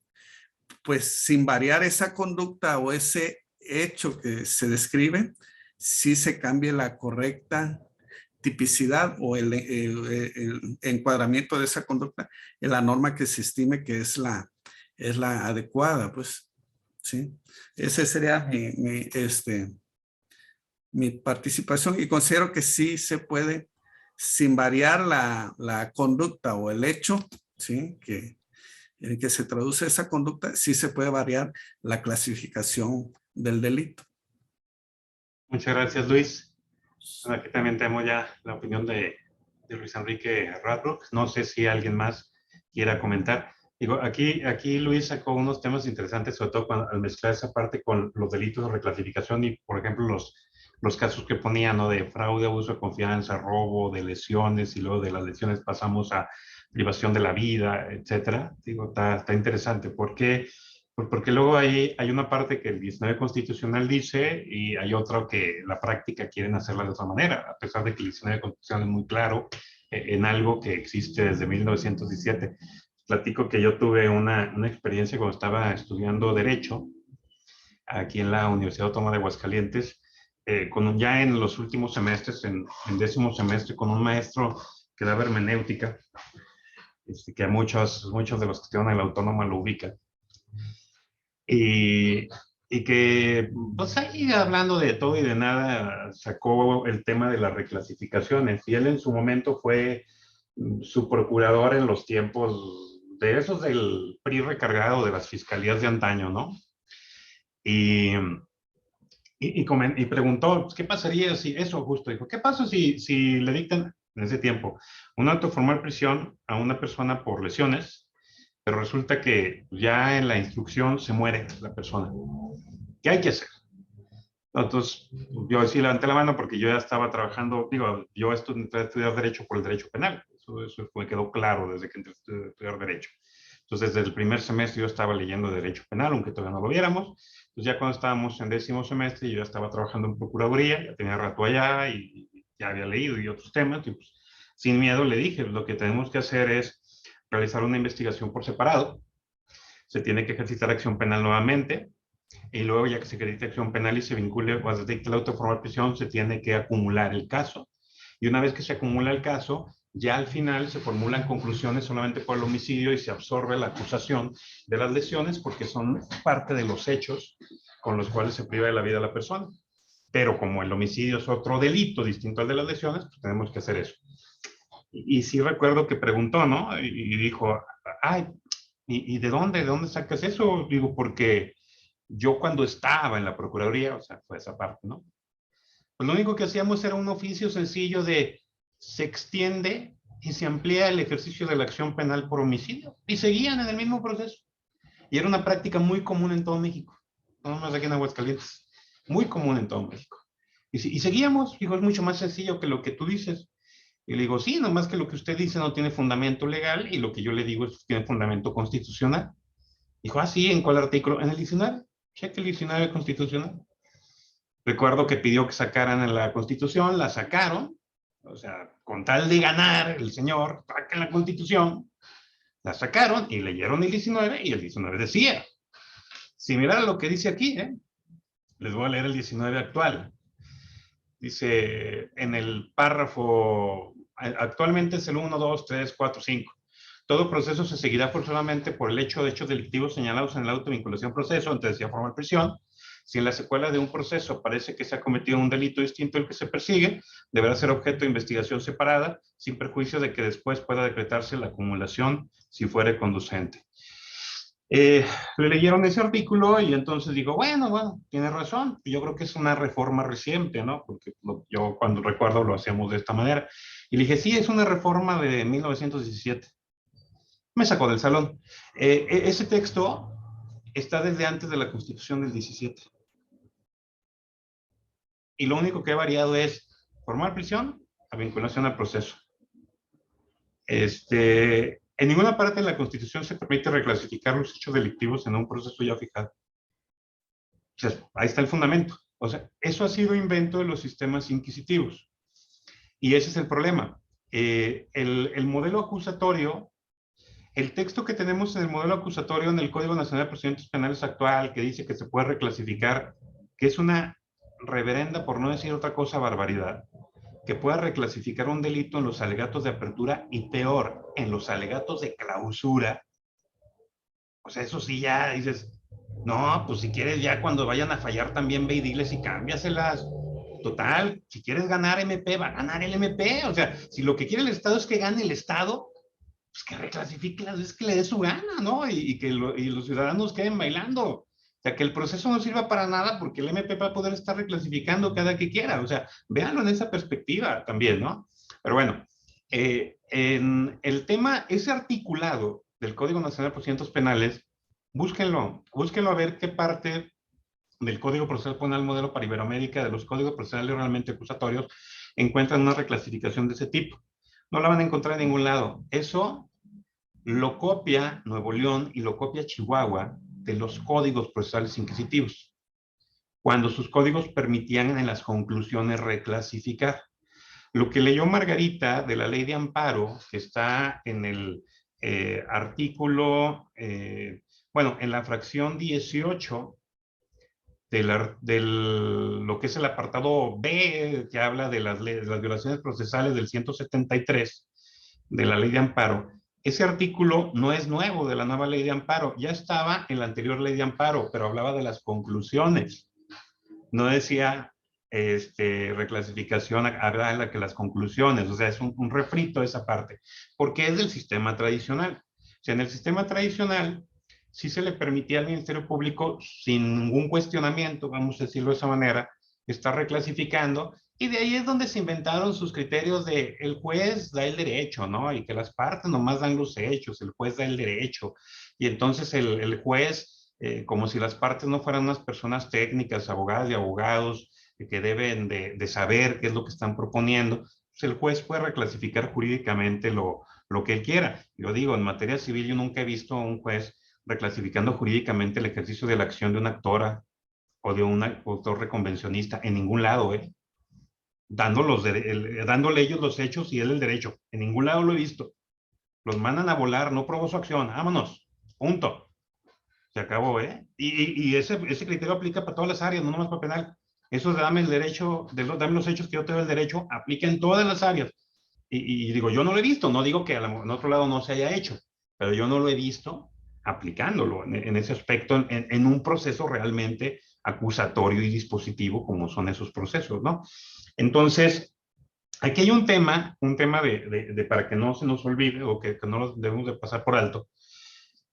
pues sin variar esa conducta o ese hecho que se describe, sí se cambie la correcta tipicidad o el encuadramiento de esa conducta en la norma que se estime que es la adecuada, pues, ¿sí? Ese sería mi participación, y considero que sí se puede, sin variar la conducta o el hecho, ¿sí? En que se traduce esa conducta, sí se puede variar la clasificación del delito. Muchas gracias, Luis. Aquí también tenemos ya la opinión de Luis Enrique Radbrook. No sé si alguien más quiera comentar. Digo, aquí Luis sacó unos temas interesantes, sobre todo al mezclar esa parte con los delitos de reclasificación y, por ejemplo, los casos que ponía, ¿no? De fraude, abuso de confianza, robo, de lesiones, y luego de las lesiones pasamos a privación de la vida, etcétera. Digo, está interesante. ¿Por qué? Porque luego hay una parte que el 19 constitucional dice y hay otra que la práctica quieren hacerla de otra manera, a pesar de que el 19 constitucional es muy claro en algo que existe desde 1917. Platico que yo tuve una experiencia cuando estaba estudiando Derecho aquí en la Universidad Autónoma de Aguascalientes, ya en los últimos semestres, en 10º semestre, con un maestro que daba hermenéutica, que a muchos de los que estudian en la Autónoma lo ubican. Y que, pues ahí hablando de todo y de nada, sacó el tema de las reclasificaciones. Y él en su momento fue su procurador en los tiempos de esos del PRI recargado de las fiscalías de antaño, ¿no? Y preguntó, pues, ¿qué pasaría si eso justo? Dijo, ¿qué pasa si le dictan en ese tiempo un alto formal de prisión a una persona por lesiones, pero resulta que ya en la instrucción se muere la persona? ¿Qué hay que hacer? Entonces, yo sí levanté la mano porque yo ya estaba trabajando, digo, yo entré a estudiar Derecho por el Derecho Penal. Eso me quedó claro desde que entré a estudiar Derecho. Entonces, desde el primer semestre yo estaba leyendo Derecho Penal, aunque todavía no lo viéramos. Entonces, ya cuando estábamos en 10º semestre, yo ya estaba trabajando en Procuraduría, ya tenía rato allá y ya había leído y otros temas. Y pues, sin miedo le dije, lo que tenemos que hacer es realizar una investigación por separado. Se tiene que ejercitar acción penal nuevamente. Y luego, ya que se ejercita acción penal y se vincule o se dicta el auto de formal de prisión, se tiene que acumular el caso. Y una vez que se acumula el caso, ya al final se formulan conclusiones solamente por el homicidio y se absorbe la acusación de las lesiones porque son parte de los hechos con los cuales se priva de la vida a la persona. Pero como el homicidio es otro delito distinto al de las lesiones, pues tenemos que hacer eso. Y sí recuerdo que preguntó, ¿no? Y dijo, ay, ¿y de dónde sacas eso? Digo, porque yo cuando estaba en la Procuraduría, o sea, fue esa parte, ¿no? Pues lo único que hacíamos era un oficio sencillo de se extiende y se amplía el ejercicio de la acción penal por homicidio. Y seguían en el mismo proceso. Y era una práctica muy común en todo México. No más aquí en Aguascalientes. Muy común en todo México. Y seguíamos, digo, es mucho más sencillo que lo que tú dices. Y le digo, sí, nomás que lo que usted dice no tiene fundamento legal y lo que yo le digo es que tiene fundamento constitucional. Dijo, ah, sí, ¿en cuál artículo? En el 19. Cheque el 19 constitucional. Recuerdo que pidió que sacaran en la Constitución, la sacaron, o sea, con tal de ganar el señor, saquen la Constitución, la sacaron y leyeron el 19 y el 19 decía, similar a lo que dice aquí, les voy a leer el 19 actual. Dice en el párrafo, actualmente es el 1, 2, 3, 4, 5. Todo proceso se seguirá forzosamente por el hecho de hechos delictivos señalados en el auto de vinculación proceso, antes decía formal prisión. Si en la secuela de un proceso parece que se ha cometido un delito distinto del que se persigue, deberá ser objeto de investigación separada, sin perjuicio de que después pueda decretarse la acumulación si fuere conducente. Le leyeron ese artículo y entonces digo, bueno, tiene razón. Yo creo que es una reforma reciente, ¿no? Porque yo cuando recuerdo lo hacíamos de esta manera. Y le dije, sí, es una reforma de 1917. Me sacó del salón. Ese texto está desde antes de la Constitución del 17. Y lo único que ha variado es formal prisión a vinculación al proceso. En ninguna parte de la Constitución se permite reclasificar los hechos delictivos en un proceso ya fijado. O sea, ahí está el fundamento. O sea, eso ha sido invento de los sistemas inquisitivos. Y ese es el problema. El modelo acusatorio, el texto que tenemos en el modelo acusatorio en el Código Nacional de Procedimientos Penales actual, que dice que se puede reclasificar, que es una reverenda, por no decir otra cosa, barbaridad, que pueda reclasificar un delito en los alegatos de apertura y peor, en los alegatos de clausura. O sea, eso sí ya dices, no, pues si quieres ya cuando vayan a fallar también ve y diles y cámbiaselas. Total, si quieres ganar MP, va a ganar el MP. O sea, si lo que quiere el Estado es que gane el Estado, pues que reclasifique las veces que le dé su gana, ¿no? Y que los ciudadanos queden bailando. O sea, que el proceso no sirva para nada porque el MP va a poder estar reclasificando cada que quiera. O sea, véanlo en esa perspectiva también, ¿no? Pero bueno, en el tema, ese articulado del Código Nacional de Procedimientos Penales, búsquenlo a ver qué parte del Código Procesal Penal modelo para Iberoamérica, de los códigos procesales realmente acusatorios, encuentran una reclasificación de ese tipo. No la van a encontrar en ningún lado. Eso lo copia Nuevo León y lo copia Chihuahua de los códigos procesales inquisitivos, cuando sus códigos permitían en las conclusiones reclasificar. Lo que leyó Margarita de la ley de amparo, que está en el artículo, bueno, en la fracción 18 lo que es el apartado B, que habla de las violaciones procesales del 173 de la ley de amparo. Ese artículo no es nuevo de la nueva ley de amparo, ya estaba en la anterior ley de amparo, pero hablaba de las conclusiones. No decía reclasificación, habla de las conclusiones, o sea, es un refrito esa parte, porque es del sistema tradicional. O sea, en el sistema tradicional sí se le permitía al Ministerio Público, sin ningún cuestionamiento, vamos a decirlo de esa manera, estar reclasificando, y de ahí es donde se inventaron sus criterios de el juez da el derecho, ¿no? Y que las partes nomás dan los hechos, el juez da el derecho, y entonces el juez, como si las partes no fueran unas personas técnicas, abogadas y abogados, que deben de saber qué es lo que están proponiendo, pues el juez puede reclasificar jurídicamente lo que él quiera. Yo digo, en materia civil yo nunca he visto a un juez reclasificando jurídicamente el ejercicio de la acción de una actora o de un autor reconvencionista en ningún lado, dándole ellos los hechos y él el derecho. En ningún lado lo he visto. Los mandan a volar, no probó su acción, vámonos, punto. Se acabó, Y ese criterio aplica para todas las áreas, no nomás para penal. Eso de dame el derecho, dame los hechos que yo te doy el derecho, aplica en todas las áreas. Y digo, yo no lo he visto, no digo que en otro lado no se haya hecho, pero yo no lo he visto aplicándolo en ese aspecto, en un proceso realmente acusatorio y dispositivo como son esos procesos, ¿no? Entonces, aquí hay un tema para que no se nos olvide o que no lo debemos de pasar por alto.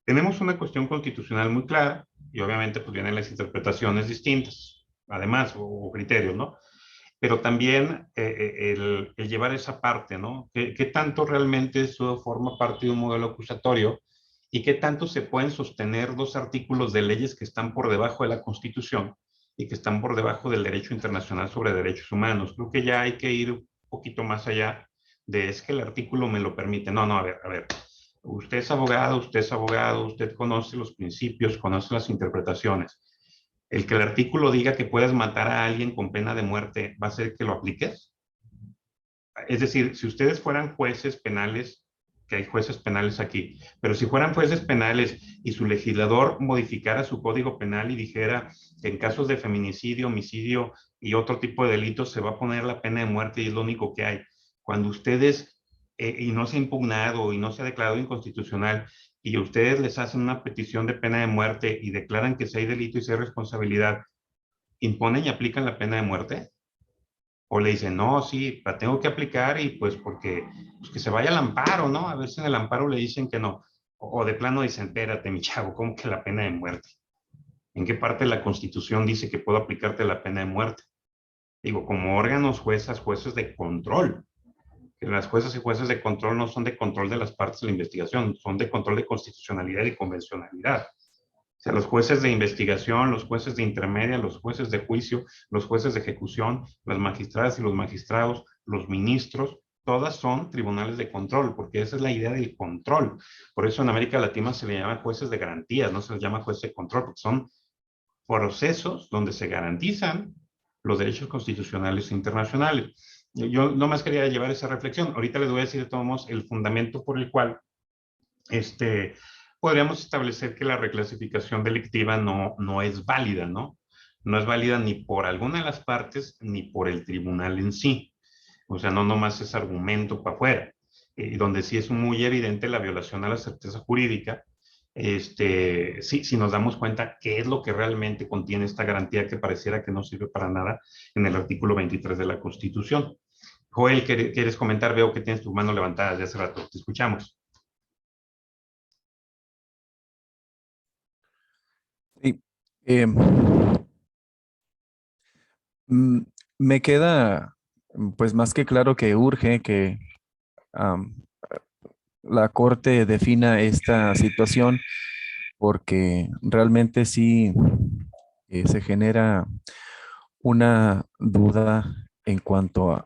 Tenemos una cuestión constitucional muy clara y obviamente pues vienen las interpretaciones distintas, además, o criterios, ¿no? Pero también el llevar esa parte, ¿no? ¿Qué tanto realmente eso forma parte de un modelo acusatorio y qué tanto se pueden sostener dos artículos de leyes que están por debajo de la Constitución y que están por debajo del derecho internacional sobre derechos humanos. Creo que ya hay que ir un poquito más allá de es que el artículo me lo permite. No, no, a ver. Usted es abogado, usted conoce los principios, conoce las interpretaciones. El que el artículo diga que puedes matar a alguien con pena de muerte, ¿va a ser que lo apliques? Es decir, si ustedes fueran jueces penales, que hay jueces penales aquí, pero si fueran jueces penales y su legislador modificara su código penal y dijera que en casos de feminicidio, homicidio y otro tipo de delitos se va a poner la pena de muerte y es lo único que hay. Cuando ustedes, y no se ha impugnado y no se ha declarado inconstitucional, y ustedes les hacen una petición de pena de muerte y declaran que si hay delito y si hay responsabilidad, ¿imponen y aplican la pena de muerte? O le dicen, no, sí, la tengo que aplicar y pues porque pues que se vaya al amparo, ¿no? A veces en el amparo le dicen que no. O de plano dicen, espérate, mi chavo, ¿cómo que la pena de muerte? ¿En qué parte de la Constitución dice que puedo aplicarte la pena de muerte? Digo, como órganos, jueces de control. Que las juezas y jueces de control no son de control de las partes de la investigación, son de control de constitucionalidad y convencionalidad. O sea, los jueces de investigación, los jueces de intermedia, los jueces de juicio, los jueces de ejecución, las magistradas y los magistrados, los ministros, todas son tribunales de control, porque esa es la idea del control. Por eso en América Latina se le llama jueces de garantías, no se les llama jueces de control, porque son procesos donde se garantizan los derechos constitucionales e internacionales. Yo nomás quería llevar esa reflexión. Ahorita les voy a decir de todos modos el fundamento por el cual podríamos establecer que la reclasificación delictiva no es válida, ¿no? No es válida ni por alguna de las partes ni por el tribunal en sí. O sea, no nomás es argumento para afuera. Donde sí es muy evidente la violación a la certeza jurídica, si nos damos cuenta qué es lo que realmente contiene esta garantía que pareciera que no sirve para nada en el artículo 23 de la Constitución. Joel, ¿quieres comentar? Veo que tienes tu mano levantada desde hace rato. Te escuchamos. Sí. Me queda pues más que claro que urge que la Corte defina esta situación porque realmente sí se genera una duda en cuanto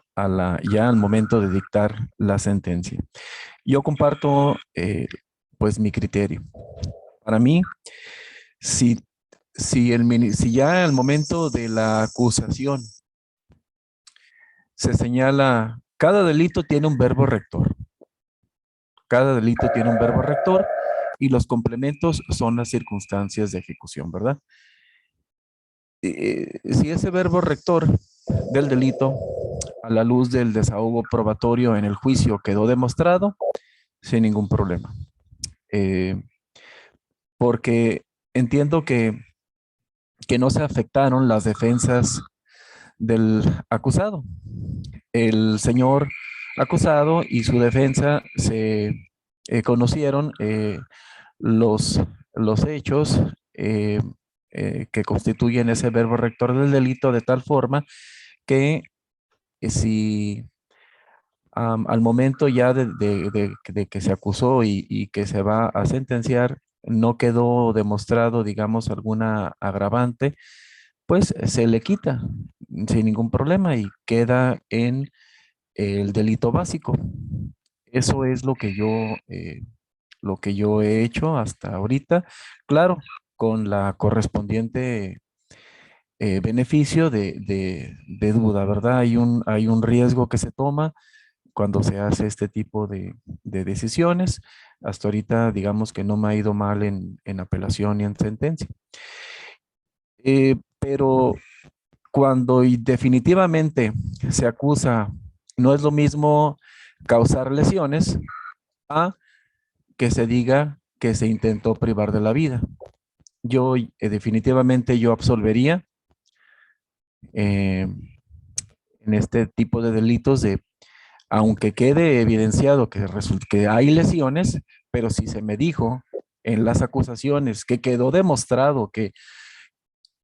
ya al momento de dictar la sentencia. Yo comparto pues mi criterio. Para mí, si ya al momento de la acusación se señala, cada delito tiene un verbo rector. Cada delito tiene un verbo rector y los complementos son las circunstancias de ejecución, ¿verdad? Si ese verbo rector del delito, a la luz del desahogo probatorio en el juicio, quedó demostrado, sin ningún problema. Porque entiendo que no se afectaron las defensas del acusado. El señor acusado y su defensa se conocieron los hechos que constituyen ese verbo rector del delito de tal forma que si al momento ya de que se acusó y que se va a sentenciar, no quedó demostrado, digamos, alguna agravante, pues se le quita sin ningún problema y queda en el delito básico. Eso es lo que yo he hecho hasta ahorita, claro, con la correspondiente beneficio de duda, ¿verdad? Hay un riesgo que se toma cuando se hace este tipo de decisiones. Hasta ahorita, digamos que no me ha ido mal en apelación y en sentencia. Pero cuando definitivamente se acusa, no es lo mismo causar lesiones a que se diga que se intentó privar de la vida. Yo definitivamente yo absolvería en este tipo de delitos aunque quede evidenciado que hay lesiones, pero si se me dijo en las acusaciones que quedó demostrado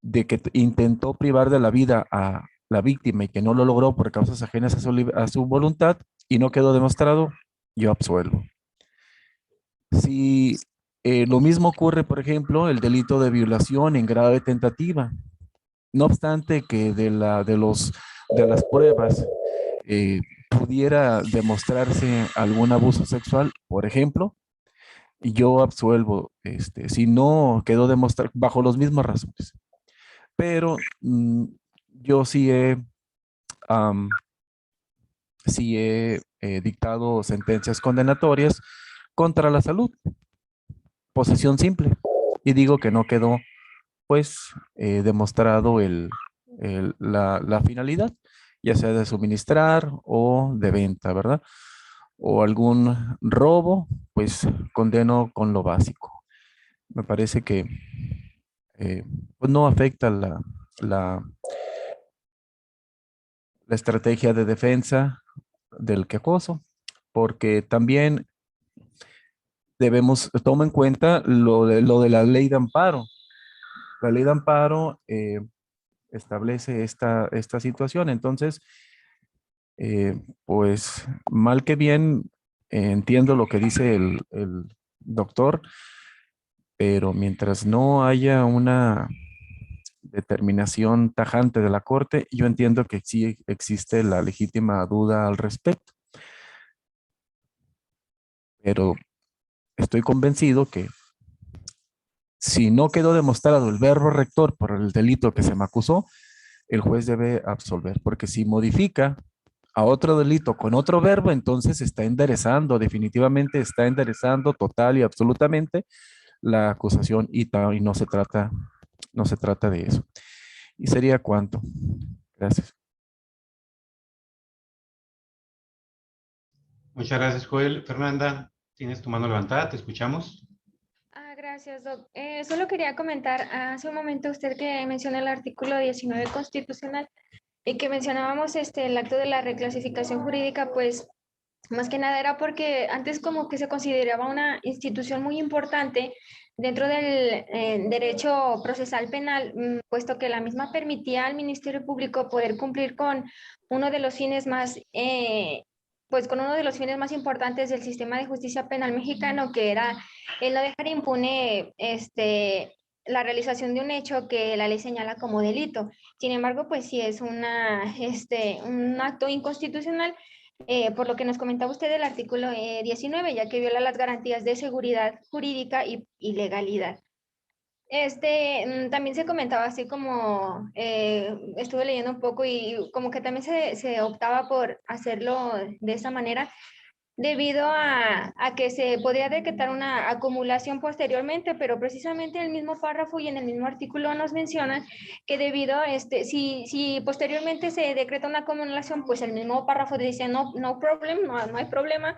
de que intentó privar de la vida a la víctima y que no lo logró por causas ajenas a su voluntad y no quedó demostrado, yo absuelvo. Si lo mismo ocurre, por ejemplo, el delito de violación en grado de tentativa, No obstante que de las pruebas pudiera demostrarse algún abuso sexual, por ejemplo, yo absuelvo, si no quedó demostrado, bajo las mismas razones. Pero yo am, sí he dictado sentencias condenatorias contra la salud, posesión simple, y digo que no quedó, pues, demostrado la finalidad, ya sea de suministrar o de venta, ¿verdad? O algún robo, pues condeno con lo básico. Me parece que pues no afecta la estrategia de defensa del quejoso, porque también toma en cuenta lo de la ley de amparo. La ley de amparo establece esta situación. Entonces, pues mal que bien, entiendo lo que dice el doctor, pero mientras no haya una determinación tajante de la Corte, yo entiendo que sí existe la legítima duda al respecto. Pero estoy convencido que si no quedó demostrado el verbo rector por el delito que se me acusó, el juez debe absolver, porque si modifica a otro delito con otro verbo, entonces está enderezando, definitivamente está enderezando total y absolutamente la acusación y no se trata de eso. ¿Y sería cuánto? Gracias. Muchas gracias, Joel. Fernanda, tienes tu mano levantada, te escuchamos. Gracias, Doc. Solo quería comentar, hace un momento usted que menciona el artículo 19 constitucional y que mencionábamos el acto de la reclasificación jurídica, pues más que nada era porque antes como que se consideraba una institución muy importante dentro del derecho procesal penal, puesto que la misma permitía al Ministerio Público poder cumplir con uno de los fines más con uno de los fines más importantes del sistema de justicia penal mexicano, que era el no dejar impune la realización de un hecho que la ley señala como delito. Sin embargo, pues sí es un acto inconstitucional, por lo que nos comentaba usted del artículo 19, ya que viola las garantías de seguridad jurídica y legalidad. También se comentaba así como, estuve leyendo un poco y como que también se optaba por hacerlo de esa manera, debido a que se podría decretar una acumulación posteriormente, pero precisamente en el mismo párrafo y en el mismo artículo nos menciona que debido a si posteriormente se decreta una acumulación, pues el mismo párrafo dice no problem, no hay problema,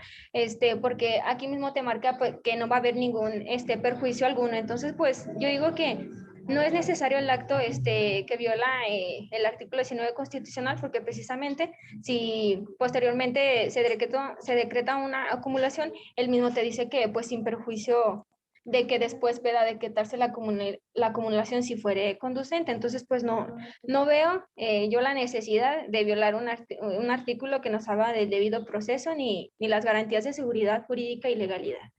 porque aquí mismo te marca pues, que no va a haber ningún perjuicio alguno. Entonces, pues yo digo que no es necesario el acto que viola el artículo 19 constitucional, porque precisamente si posteriormente se decreta una acumulación, el mismo te dice que pues sin perjuicio de que después pueda decretarse la acumulación si fuere conducente. Entonces pues no veo yo la necesidad de violar un artículo que nos habla del debido proceso ni las garantías de seguridad jurídica y legalidad.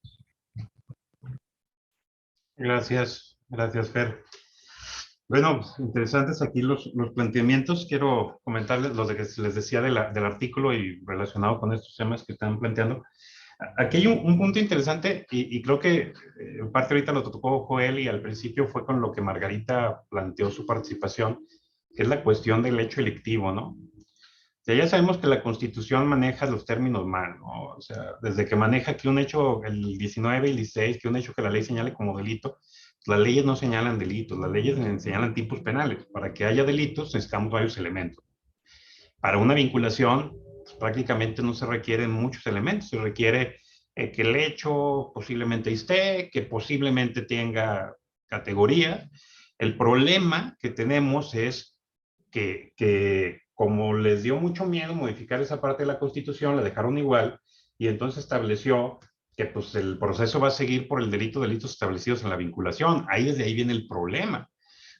Gracias, Fer. Bueno, interesantes aquí los planteamientos. Quiero comentarles lo de que les decía del artículo y relacionado con estos temas que están planteando. Aquí hay un punto interesante y creo que en parte ahorita lo tocó Joel y al principio fue con lo que Margarita planteó su participación, que es la cuestión del hecho electivo, ¿no? O sea, ya sabemos que la Constitución maneja los términos mal, ¿no? O sea, desde que maneja que un hecho, el 19 y el 16, que un hecho que la ley señale como delito, las leyes no señalan delitos, las leyes señalan tipos penales. Para que haya delitos necesitamos varios elementos. Para una vinculación, pues, prácticamente no se requieren muchos elementos, se requiere que el hecho posiblemente esté, que posiblemente tenga categoría. El problema que tenemos es que como les dio mucho miedo modificar esa parte de la Constitución, la dejaron igual y entonces estableció que pues, el proceso va a seguir por el delitos establecidos en la vinculación. Desde ahí viene el problema,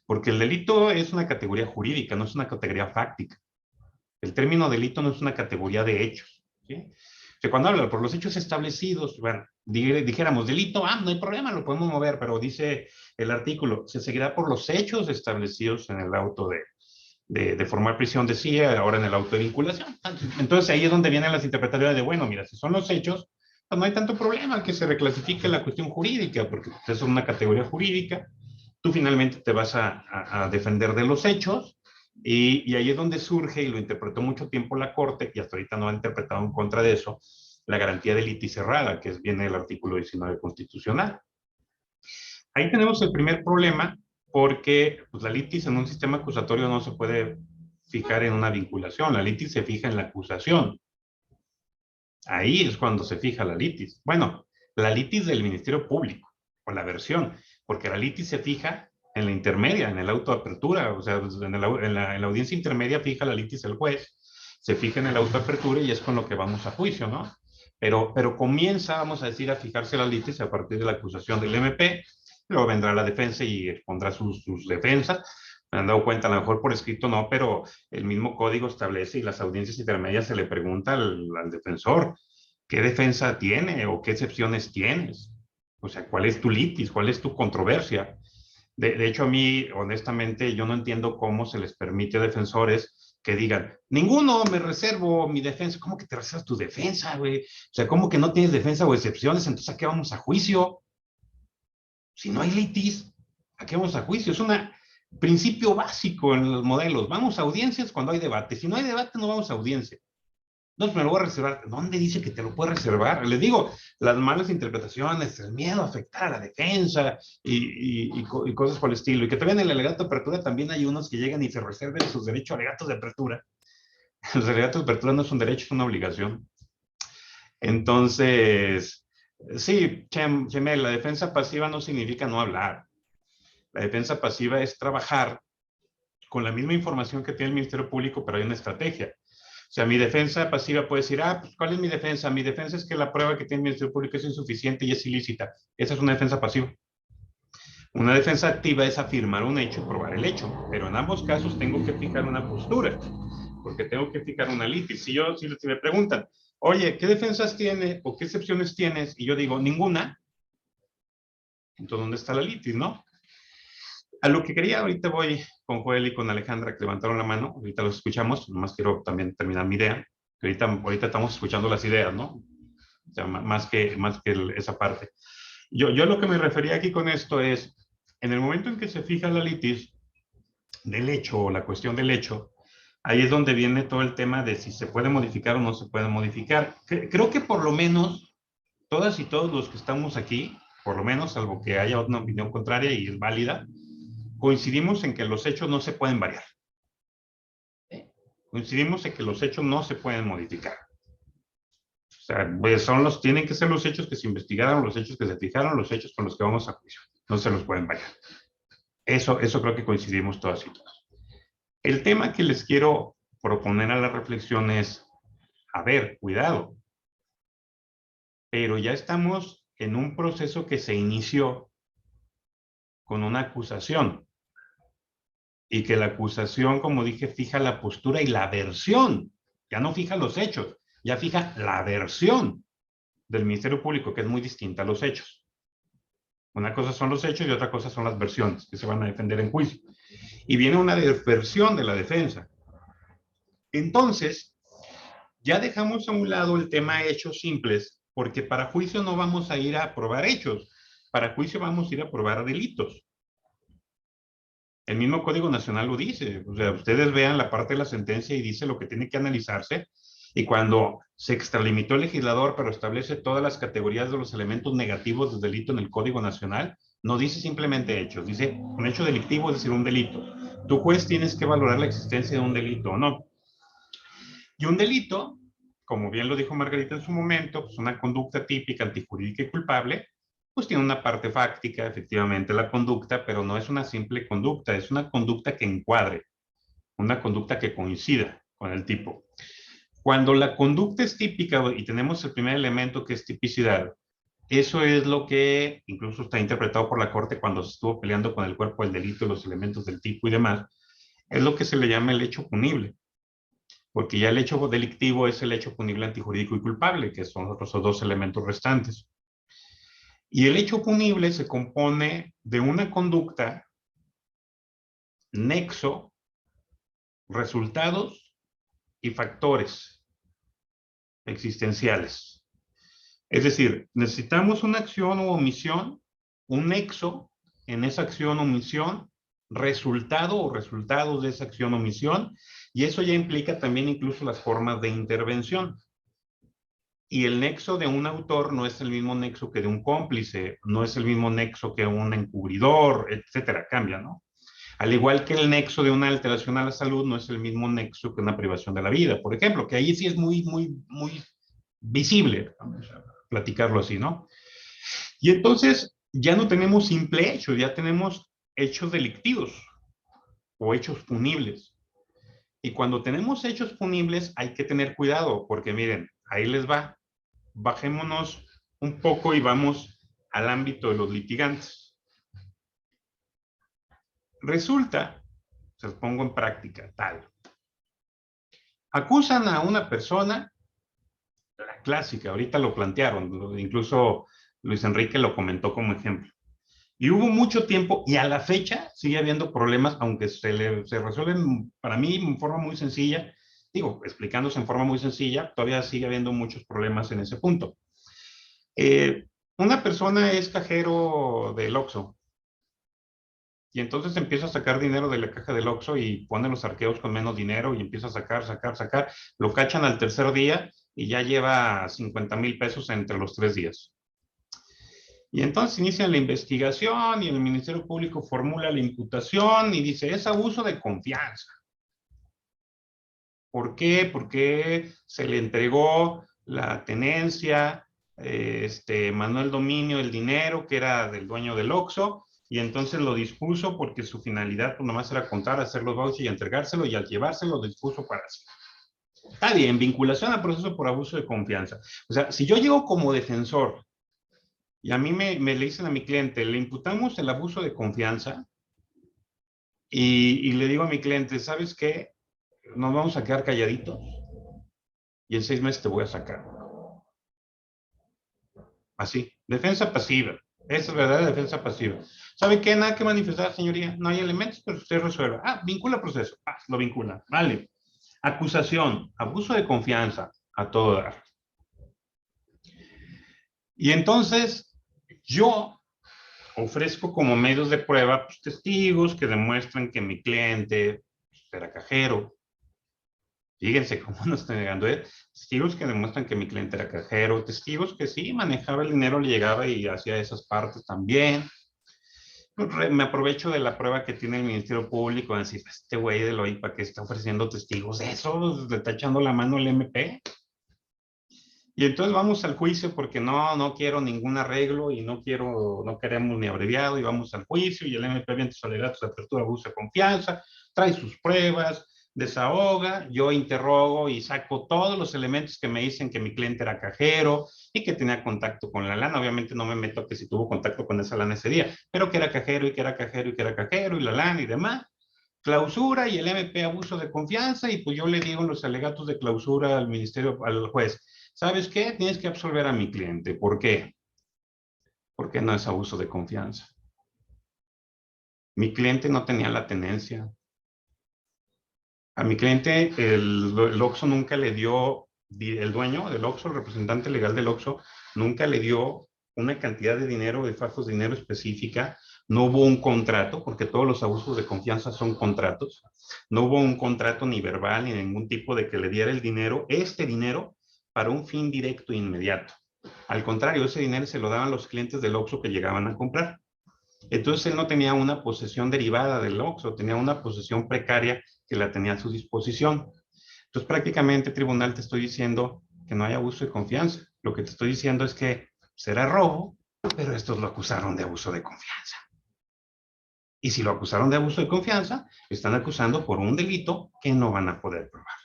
porque el delito es una categoría jurídica, no es una categoría fáctica. El término delito no es una categoría de hechos, ¿sí? O sea, cuando habla por los hechos establecidos, bueno, dijéramos delito, no hay problema, lo podemos mover, pero dice el artículo, se seguirá por los hechos establecidos en el auto de formal prisión, decía, ahora en el auto de vinculación. Entonces ahí es donde vienen las interpretaciones de, bueno, mira, si son los hechos, pues no hay tanto problema que se reclasifique la cuestión jurídica, porque es una categoría jurídica, tú finalmente te vas a defender de los hechos, y ahí es donde surge, y lo interpretó mucho tiempo la Corte, y hasta ahorita no ha interpretado en contra de eso, la garantía de litis cerrada, que viene del artículo 19 constitucional. Ahí tenemos el primer problema, porque pues, la litis en un sistema acusatorio no se puede fijar en una vinculación, la litis se fija en la acusación. Ahí es cuando se fija la litis. Bueno, la litis del Ministerio Público, o la versión, porque la litis se fija en la intermedia, en el auto de apertura, o sea, en la audiencia intermedia fija la litis el juez, se fija en el auto de apertura y es con lo que vamos a juicio, ¿no? Pero comienza, vamos a decir, a fijarse la litis a partir de la acusación del MP, luego vendrá la defensa y expondrá sus defensas. Me han dado cuenta, a lo mejor por escrito no, pero el mismo código establece y las audiencias intermedias se le pregunta al defensor, ¿qué defensa tiene o qué excepciones tienes? O sea, ¿cuál es tu litis? ¿Cuál es tu controversia? De hecho, a mí, honestamente, yo no entiendo cómo se les permite a defensores que digan, ninguno, me reservo mi defensa. ¿Cómo que te reservas tu defensa, güey? O sea, ¿cómo que no tienes defensa o excepciones? Entonces, ¿a qué vamos a juicio? Si no hay litis, ¿a qué vamos a juicio? Es un principio básico en los modelos. Vamos a audiencias cuando hay debate. Si no hay debate, no vamos a audiencia. Entonces me lo voy a reservar. ¿Dónde dice que te lo puedes reservar? Les digo, las malas interpretaciones, el miedo a afectar a la defensa y cosas por el estilo. Y que también en el alegato de apertura también hay unos que llegan y se reserven sus derechos a alegatos de apertura. Los alegatos de apertura no es un derecho, es una obligación. Entonces, sí, Chemel, la defensa pasiva no significa no hablar. La defensa pasiva es trabajar con la misma información que tiene el Ministerio Público, pero hay una estrategia. O sea, mi defensa pasiva puede decir, pues, ¿cuál es mi defensa? Mi defensa es que la prueba que tiene el Ministerio Público es insuficiente y es ilícita. Esa es una defensa pasiva. Una defensa activa es afirmar un hecho y probar el hecho, pero en ambos casos tengo que fijar una postura, porque tengo que fijar una litis. Si me preguntan, oye, ¿qué defensas tiene o qué excepciones tienes? Y yo digo, ninguna. Entonces, ¿dónde está la litis, no? A lo que quería, ahorita voy con Joel y con Alejandra, que levantaron la mano, ahorita los escuchamos, nomás quiero también terminar mi idea, que ahorita estamos escuchando las ideas, ¿no? O sea, más que esa parte. Yo lo que me refería aquí con esto es, en el momento en que se fija la litis del hecho, o la cuestión del hecho, ahí es donde viene todo el tema de si se puede modificar o no se puede modificar. Creo que por lo menos, todas y todos los que estamos aquí, por lo menos, salvo que haya una opinión contraria y es válida, coincidimos en que los hechos no se pueden variar. Coincidimos en que los hechos no se pueden modificar. O sea, pues tienen que ser los hechos que se investigaron, los hechos que se fijaron, los hechos con los que vamos a juicio. No se los pueden variar. Eso creo que coincidimos todas y todos. El tema que les quiero proponer a la reflexión es, a ver, cuidado. Pero ya estamos en un proceso que se inició con una acusación. Y que la acusación, como dije, fija la postura y la versión. Ya no fija los hechos, ya fija la versión del Ministerio Público, que es muy distinta a los hechos. Una cosa son los hechos y otra cosa son las versiones que se van a defender en juicio. Y viene una versión de la defensa. Entonces, ya dejamos a un lado el tema hechos simples, porque para juicio no vamos a ir a probar hechos, para juicio vamos a ir a probar delitos. El mismo Código Nacional lo dice. O sea, ustedes vean la parte de la sentencia y dice lo que tiene que analizarse. Y cuando se extralimitó el legislador, pero establece todas las categorías de los elementos negativos del delito en el Código Nacional, no dice simplemente hechos. Dice un hecho delictivo, es decir, un delito. Tu juez tienes que valorar la existencia de un delito o no. Y un delito, como bien lo dijo Margarita en su momento, pues una conducta típica, antijurídica y culpable, pues tiene una parte fáctica, efectivamente, la conducta, pero no es una simple conducta, es una conducta que encuadre, una conducta que coincida con el tipo. Cuando la conducta es típica y tenemos el primer elemento que es tipicidad, eso es lo que incluso está interpretado por la Corte cuando se estuvo peleando con el cuerpo del delito y los elementos del tipo y demás, es lo que se le llama el hecho punible, porque ya el hecho delictivo es el hecho punible antijurídico y culpable, que son los otros dos elementos restantes. Y el hecho punible se compone de una conducta, nexo, resultados y factores existenciales. Es decir, necesitamos una acción u omisión, un nexo en esa acción o omisión, resultado o resultados de esa acción o omisión, y eso ya implica también incluso las formas de intervención. Y el nexo de un autor no es el mismo nexo que de un cómplice, no es el mismo nexo que un encubridor, etcétera, cambia, ¿no? Al igual que el nexo de una alteración a la salud no es el mismo nexo que una privación de la vida, por ejemplo, que ahí sí es muy visible, vamos a platicarlo así, ¿no? Y entonces ya no tenemos simple hechos, ya tenemos hechos delictivos o hechos punibles. Y cuando tenemos hechos punibles hay que tener cuidado, porque miren, ahí les va. Bajémonos un poco y vamos al ámbito de los litigantes. Resulta, se los pongo en práctica, tal. Acusan a una persona, la clásica, ahorita lo plantearon, incluso Luis Enrique lo comentó como ejemplo. Y hubo mucho tiempo, y a la fecha sigue habiendo problemas, aunque se resuelven para mí en forma muy sencilla, digo, explicándose en forma muy sencilla, todavía sigue habiendo muchos problemas en ese punto. Una persona es cajero del Oxxo, y entonces empieza a sacar dinero de la caja del Oxxo y pone los arqueos con menos dinero y empieza a sacar, lo cachan al tercer día y ya lleva 50,000 pesos entre los 3 días. Y entonces inician la investigación y el Ministerio Público formula la imputación y dice, es abuso de confianza. ¿Por qué? Porque se le entregó la tenencia, Manuel Dominio, el dinero que era del dueño del Oxxo, y entonces lo dispuso porque su finalidad pues nomás era contar, hacer los vouchers y entregárselo, y al llevárselo lo dispuso para sí. Está bien, vinculación a proceso por abuso de confianza. O sea, si yo llego como defensor y a mí me le dicen a mi cliente, le imputamos el abuso de confianza, y le digo a mi cliente, ¿sabes qué? Nos vamos a quedar calladitos y en 6 meses te voy a sacar. Así, defensa pasiva. Esa es verdadera defensa pasiva. ¿Sabe qué? Nada que manifestar, señoría. No hay elementos, pero usted resuelve. Vincula proceso. Lo vincula. Vale. Acusación, abuso de confianza, a todo dar. Y entonces, yo ofrezco como medios de prueba pues, testigos que demuestran que mi cliente pues, era cajero. Fíjense cómo no estoy negando, testigos que demuestran que mi cliente era cajero, testigos que sí, manejaba el dinero, le llegaba y hacía esas partes también. Me aprovecho de la prueba que tiene el Ministerio Público, en decir, este güey de OIPA que está ofreciendo testigos de eso, le está echando la mano el MP. Y entonces vamos al juicio porque no quiero ningún arreglo y no queremos ni abreviado, y vamos al juicio y el MP viene sus alegatos de apertura, abuso de confianza, trae sus pruebas, desahoga, yo interrogo y saco todos los elementos que me dicen que mi cliente era cajero y que tenía contacto con la lana. Obviamente no me meto que si tuvo contacto con esa lana ese día, pero que era cajero y que era cajero y que era cajero y la lana y demás. Clausura y el MP abuso de confianza, y pues yo le digo en los alegatos de clausura al ministerio, al juez, ¿sabes qué? Tienes que absolver a mi cliente. ¿Por qué? Porque no es abuso de confianza. Mi cliente no tenía la tenencia. A mi cliente, el Oxxo nunca le dio, el dueño del Oxxo, el representante legal del Oxxo, nunca le dio una cantidad de dinero, de fajos de dinero específica. No hubo un contrato, porque todos los abusos de confianza son contratos. No hubo un contrato ni verbal ni ningún tipo de que le diera el dinero, este dinero, para un fin directo e inmediato. Al contrario, ese dinero se lo daban los clientes del Oxxo que llegaban a comprar. Entonces él no tenía una posesión derivada del Oxxo, tenía una posesión precaria que la tenía a su disposición. Entonces prácticamente, tribunal, te estoy diciendo que no hay abuso de confianza. Lo que te estoy diciendo es que será robo, pero estos lo acusaron de abuso de confianza. Y si lo acusaron de abuso de confianza, están acusando por un delito que no van a poder probar.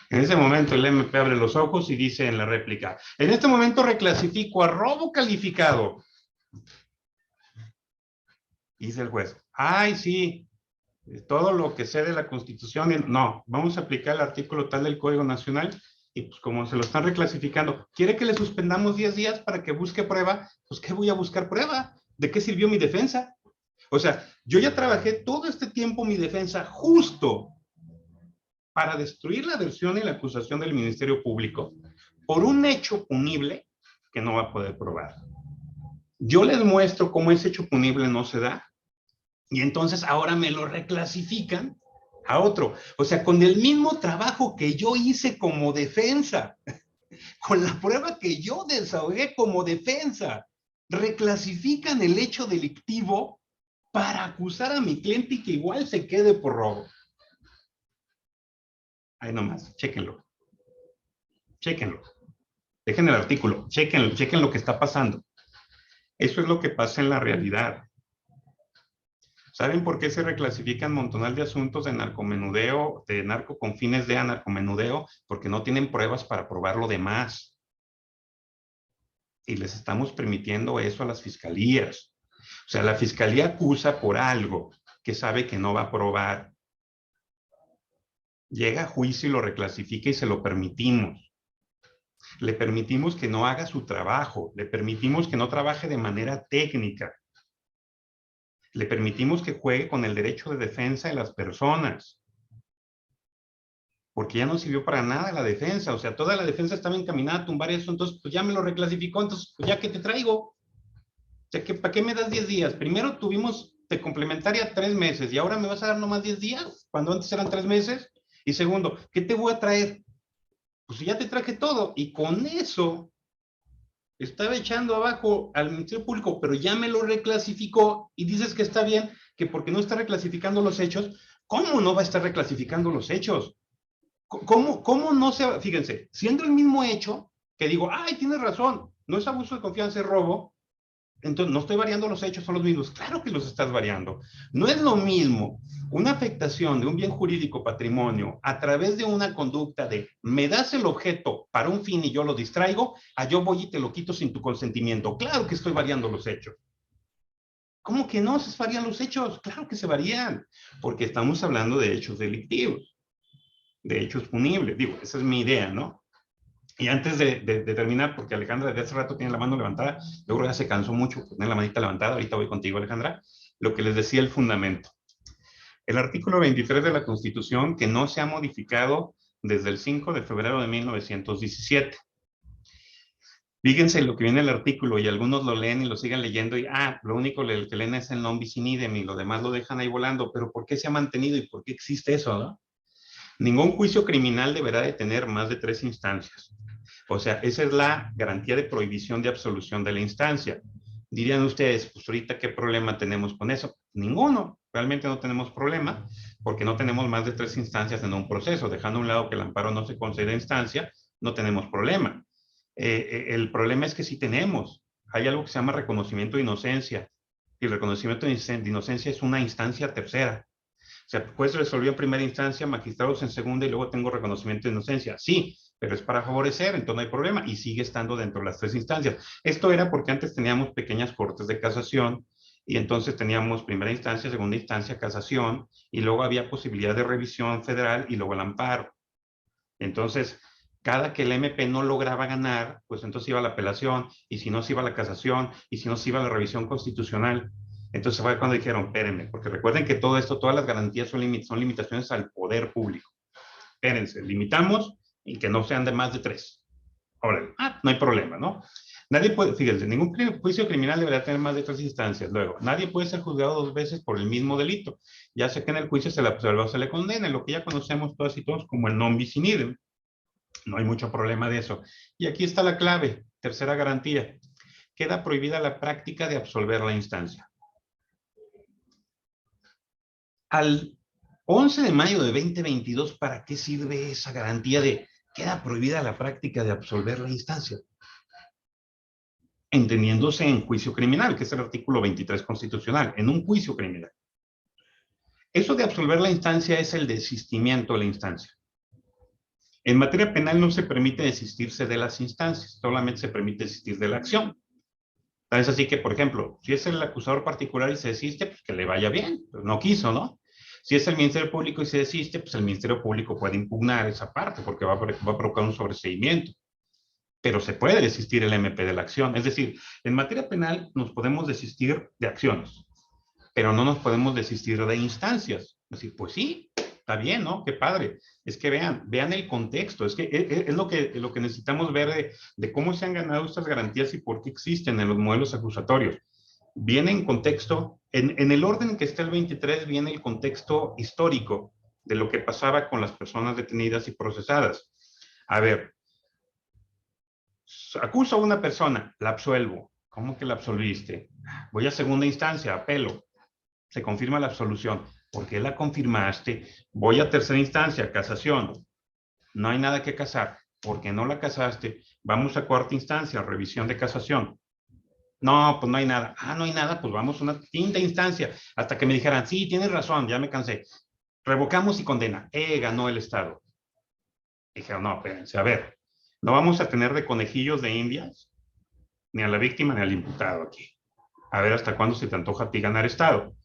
En ese momento el MP abre los ojos y dice en la réplica, en este momento reclasifico a robo calificado. Dice el juez, ay, sí, todo lo que sé de la Constitución, no, vamos a aplicar el artículo tal del Código Nacional Y pues como se lo están reclasificando, ¿quiere que le suspendamos 10 días para que busque prueba? Pues ¿qué voy a buscar prueba? ¿De qué sirvió mi defensa? O sea, yo ya trabajé todo este tiempo mi defensa justo para destruir la versión y la acusación del Ministerio Público por un hecho punible que no va a poder probar. Yo les muestro cómo ese hecho punible no se da y entonces ahora me lo reclasifican a otro. O sea, con el mismo trabajo que yo hice como defensa, con la prueba que yo desahogué como defensa, reclasifican el hecho delictivo para acusar a mi cliente y que igual se quede por robo. Ahí nomás, chéquenlo. Chéquenlo. Dejen el artículo, chequen lo que está pasando. Eso es lo que pasa en la realidad. ¿Saben por qué se reclasifican montonal de asuntos de narcomenudeo, de narco con fines de narcomenudeo? Porque no tienen pruebas para probar lo demás. Y les estamos permitiendo eso a las fiscalías. O sea, la fiscalía acusa por algo que sabe que no va a probar. Llega a juicio y lo reclasifica y se lo permitimos. Le permitimos que no haga su trabajo. Le permitimos que no trabaje de manera técnica. Le permitimos que juegue con el derecho de defensa de las personas. Porque ya no sirvió para nada la defensa. O sea, toda la defensa estaba encaminada a tumbar eso. Entonces, pues ya me lo reclasificó. Entonces, pues ya que te traigo. O sea, ¿para qué me das 10 días? Primero tuvimos de complementaria 3 meses y ahora me vas a dar nomás 10 días, cuando antes eran 3 meses. Y segundo, ¿qué te voy a traer? Pues ya te traje todo. Y con eso estaba echando abajo al Ministerio Público, pero ya me lo reclasificó y dices que está bien, que porque no está reclasificando los hechos. ¿Cómo no va a estar reclasificando los hechos? ¿Cómo no se...? Fíjense, siendo el mismo hecho, que digo, ay, tienes razón, no es abuso de confianza, es robo, entonces no estoy variando los hechos, son los mismos. Claro que los estás variando. No es lo mismo una afectación de un bien jurídico patrimonio a través de una conducta de me das el objeto para un fin y yo lo distraigo, a yo voy y te lo quito sin tu consentimiento. Claro que estoy variando los hechos. ¿Cómo que no se varían los hechos? Claro que se varían, porque estamos hablando de hechos delictivos, de hechos punibles. Digo, esa es mi idea, ¿no? Y antes de terminar, porque Alejandra desde hace rato tiene la mano levantada, yo creo que ya se cansó mucho por tener la manita levantada, ahorita voy contigo, Alejandra, lo que les decía el fundamento. El artículo 23 de la Constitución, que no se ha modificado desde el 5 de febrero de 1917. Fíjense lo que viene el artículo y algunos lo leen y lo siguen leyendo y, lo único que leen es el non bis in idem y lo demás lo dejan ahí volando, pero ¿por qué se ha mantenido y por qué existe eso, no? Ningún juicio criminal deberá de tener más de 3 instancias. O sea, esa es la garantía de prohibición de absolución de la instancia. Dirían ustedes, pues ahorita, ¿qué problema tenemos con eso? Ninguno. Realmente no tenemos problema porque no tenemos más de 3 instancias en un proceso. Dejando a un lado que el amparo no se considera instancia, no tenemos problema. El problema es que sí tenemos. Hay algo que se llama reconocimiento de inocencia. Y el reconocimiento de inocencia es una instancia tercera. O sea, el juez resolvió en primera instancia, magistrados en segunda y luego tengo reconocimiento de inocencia. Sí, pero es para favorecer, entonces no hay problema y sigue estando dentro de las 3 instancias. Esto era porque antes teníamos pequeñas cortes de casación y entonces teníamos primera instancia, segunda instancia, casación y luego había posibilidad de revisión federal y luego el amparo. Entonces, cada que el MP no lograba ganar, pues entonces iba a la apelación y si no se iba a la casación y si no se iba a la revisión constitucional. Entonces fue cuando dijeron, espérenme, porque recuerden que todo esto, todas las garantías son limitaciones al poder público. Espérense, limitamos y que no sean de más de 3. Ahora, no hay problema, ¿no? Nadie puede, fíjense, ningún juicio criminal debería tener más de 3 instancias. Luego, nadie puede ser juzgado 2 veces por el mismo delito, ya sea que en el juicio se le condene, lo que ya conocemos todas y todos como el non bis in idem. No hay mucho problema de eso. Y aquí está la clave, tercera garantía. Queda prohibida la práctica de absolver la instancia. Al 11 de mayo de 2022, ¿para qué sirve esa garantía de queda prohibida la práctica de absolver la instancia? Entendiéndose en juicio criminal, que es el artículo 23 constitucional, en un juicio criminal. Eso de absolver la instancia es el desistimiento de la instancia. En materia penal no se permite desistirse de las instancias, solamente se permite desistir de la acción. Es así que, por ejemplo, si es el acusador particular y se desiste, pues que le vaya bien, pues no quiso, ¿no? Si es el Ministerio Público y se desiste, pues el Ministerio Público puede impugnar esa parte porque va a provocar un sobreseimiento. Pero se puede desistir el MP de la acción. Es decir, en materia penal nos podemos desistir de acciones, pero no nos podemos desistir de instancias. Es decir, pues sí, está bien, ¿no? Qué padre. Es que vean el contexto. Es que es lo que necesitamos ver de cómo se han ganado estas garantías y por qué existen en los modelos acusatorios. Viene en contexto, en el orden que está el 23, viene el contexto histórico de lo que pasaba con las personas detenidas y procesadas. A ver, acuso a una persona, la absuelvo. ¿Cómo que la absolviste? Voy a segunda instancia, apelo. Se confirma la absolución. ¿Por qué la confirmaste? Voy a tercera instancia, casación. No hay nada que casar. ¿Por qué no la casaste? Vamos a cuarta instancia, revisión de casación. No, pues no hay nada. Ah, no hay nada, pues vamos a una quinta instancia. Hasta que me dijeran, sí, tienes razón, ya me cansé. Revocamos y condena. Ganó el Estado. Dijeron, no, espérense, a ver, no vamos a tener de conejillos de indias, ni a la víctima ni al imputado aquí. A ver hasta cuándo se te antoja a ti ganar Estado.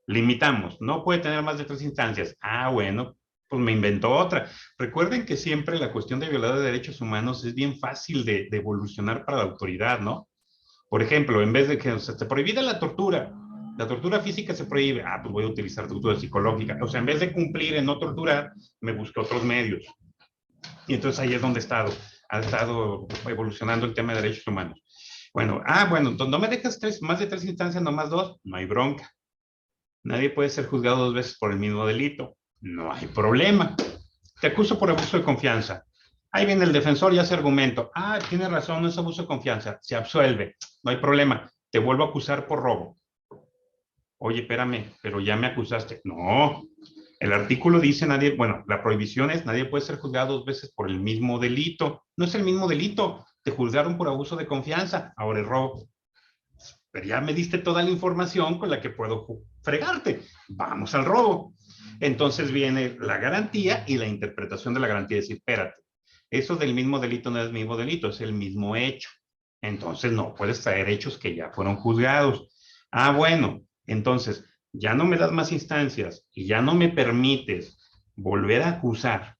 Limitamos, no puede tener más de 3 instancias. Ah, bueno, pues me inventó otra. Recuerden que siempre la cuestión de violador de derechos humanos es bien fácil de evolucionar para la autoridad, ¿no? Por ejemplo, en vez de que se te prohibida la tortura física se prohíbe, pues voy a utilizar tortura psicológica. O sea, en vez de cumplir en no torturar, me busqué otros medios. Y entonces ahí es donde ha estado evolucionando el tema de derechos humanos. Bueno, entonces no me dejas más de 3 instancias, nomás 2, no hay bronca. Nadie puede ser juzgado 2 veces por el mismo delito. No hay problema. Te acuso por abuso de confianza. Ahí viene el defensor y hace argumento. Tiene razón, no es abuso de confianza. Se absuelve. No hay problema. Te vuelvo a acusar por robo. Oye, espérame, pero ya me acusaste. No. El artículo dice la prohibición es nadie puede ser juzgado 2 veces por el mismo delito. No es el mismo delito. Te juzgaron por abuso de confianza. Ahora es robo. Pero ya me diste toda la información con la que puedo fregarte. Vamos al robo. Entonces viene la garantía y la interpretación de la garantía. Decir, espérate, eso del mismo delito no es el mismo delito, es el mismo hecho. Entonces no puedes traer hechos que ya fueron juzgados. Bueno, entonces ya no me das más instancias y ya no me permites volver a acusar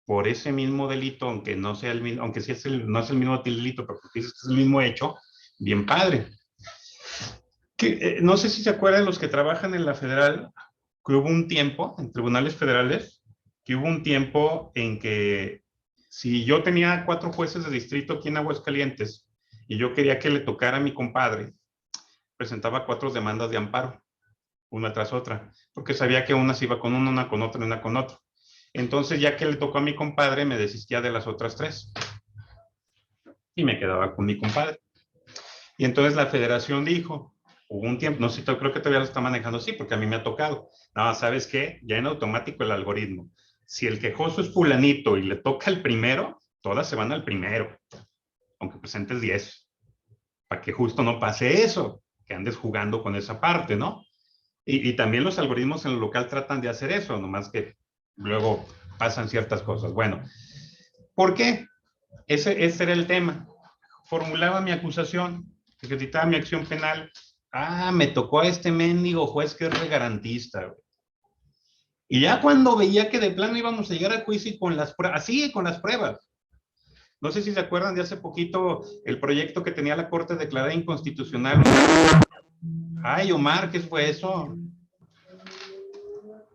por ese mismo delito, aunque no sea el mismo, aunque sí no es el mismo delito, pero porque es el mismo hecho. Bien padre. No sé si se acuerdan los que trabajan en la federal, que hubo un tiempo, en tribunales federales, que hubo un tiempo en que si yo tenía 4 jueces de distrito aquí en Aguascalientes y yo quería que le tocara a mi compadre, presentaba 4 demandas de amparo, una tras otra, porque sabía que una se iba con una con otra y una con otra. Entonces, ya que le tocó a mi compadre, me desistía de las otras 3 y me quedaba con mi compadre. Y entonces la federación dijo, hubo un tiempo, no sé, creo que todavía lo está manejando así, porque a mí me ha tocado. No, ¿sabes qué? Ya en automático el algoritmo. Si el quejoso es fulanito y le toca el primero, todas se van al primero, aunque presentes 10, para que justo no pase eso, que andes jugando con esa parte, ¿no? Y también los algoritmos en lo local tratan de hacer eso, nomás que luego pasan ciertas cosas. Bueno, ¿por qué? Ese era el tema. Formulaba mi acusación, ejercitaba mi acción penal. Me tocó a este mendigo juez que es regarantista, güey. Y ya cuando veía que de plano íbamos a llegar a juicio con las pruebas, así con las pruebas. No sé si se acuerdan de hace poquito el proyecto que tenía la Corte declarada inconstitucional. Omar, ¿qué fue eso?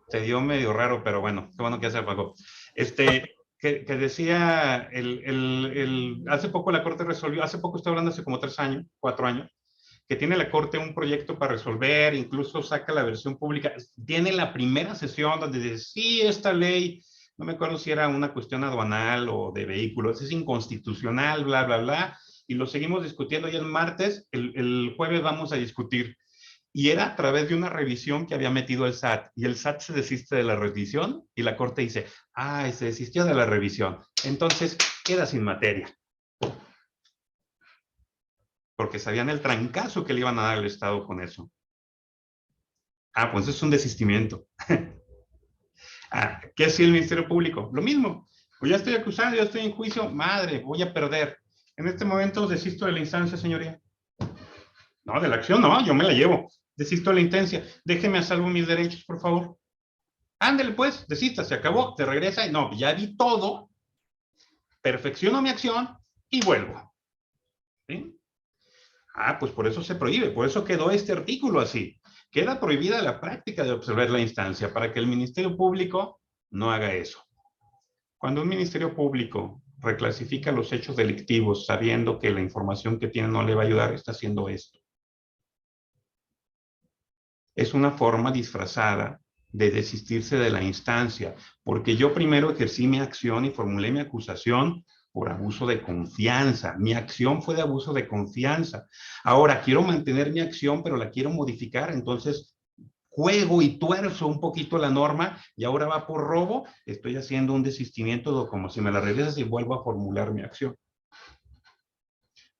Se dio medio raro, pero bueno, qué bueno que ya se apagó. Que decía, hace poco la Corte resolvió, hace poco estoy hablando, hace como 3 años, 4 años, que tiene la Corte un proyecto para resolver, incluso saca la versión pública, tiene la primera sesión donde dice, sí, esta ley, no me acuerdo si era una cuestión aduanal o de vehículos, es inconstitucional, bla, bla, bla, y lo seguimos discutiendo ya el martes, el jueves vamos a discutir. Y era a través de una revisión que había metido el SAT, y el SAT se desiste de la revisión, y la Corte dice, se desistió de la revisión, entonces queda sin materia. Porque sabían el trancazo que le iban a dar al Estado con eso. Pues es un desistimiento. ¿Qué hacía el Ministerio Público? Lo mismo. Pues ya estoy acusado, ya estoy en juicio, madre, voy a perder. En este momento desisto de la instancia, señoría. No, de la acción no, yo me la llevo. Desisto de la instancia. Déjeme a salvo mis derechos, por favor. Ándale, pues, desista, se acabó, te regresa y no, ya vi todo, perfecciono mi acción y vuelvo. ¿Sí? Ah, pues por eso se prohíbe, por eso quedó este artículo así. Queda prohibida la práctica de observar la instancia para que el Ministerio Público no haga eso. Cuando un Ministerio Público reclasifica los hechos delictivos sabiendo que la información que tiene no le va a ayudar, está haciendo esto. Es una forma disfrazada de desistirse de la instancia, porque yo primero ejercí mi acción y formulé mi acusación por abuso de confianza. Mi acción fue de abuso de confianza. Ahora quiero mantener mi acción, pero la quiero modificar, entonces juego y tuerzo un poquito la norma y ahora va por robo, estoy haciendo un desistimiento como si me la regresas y vuelvo a formular mi acción.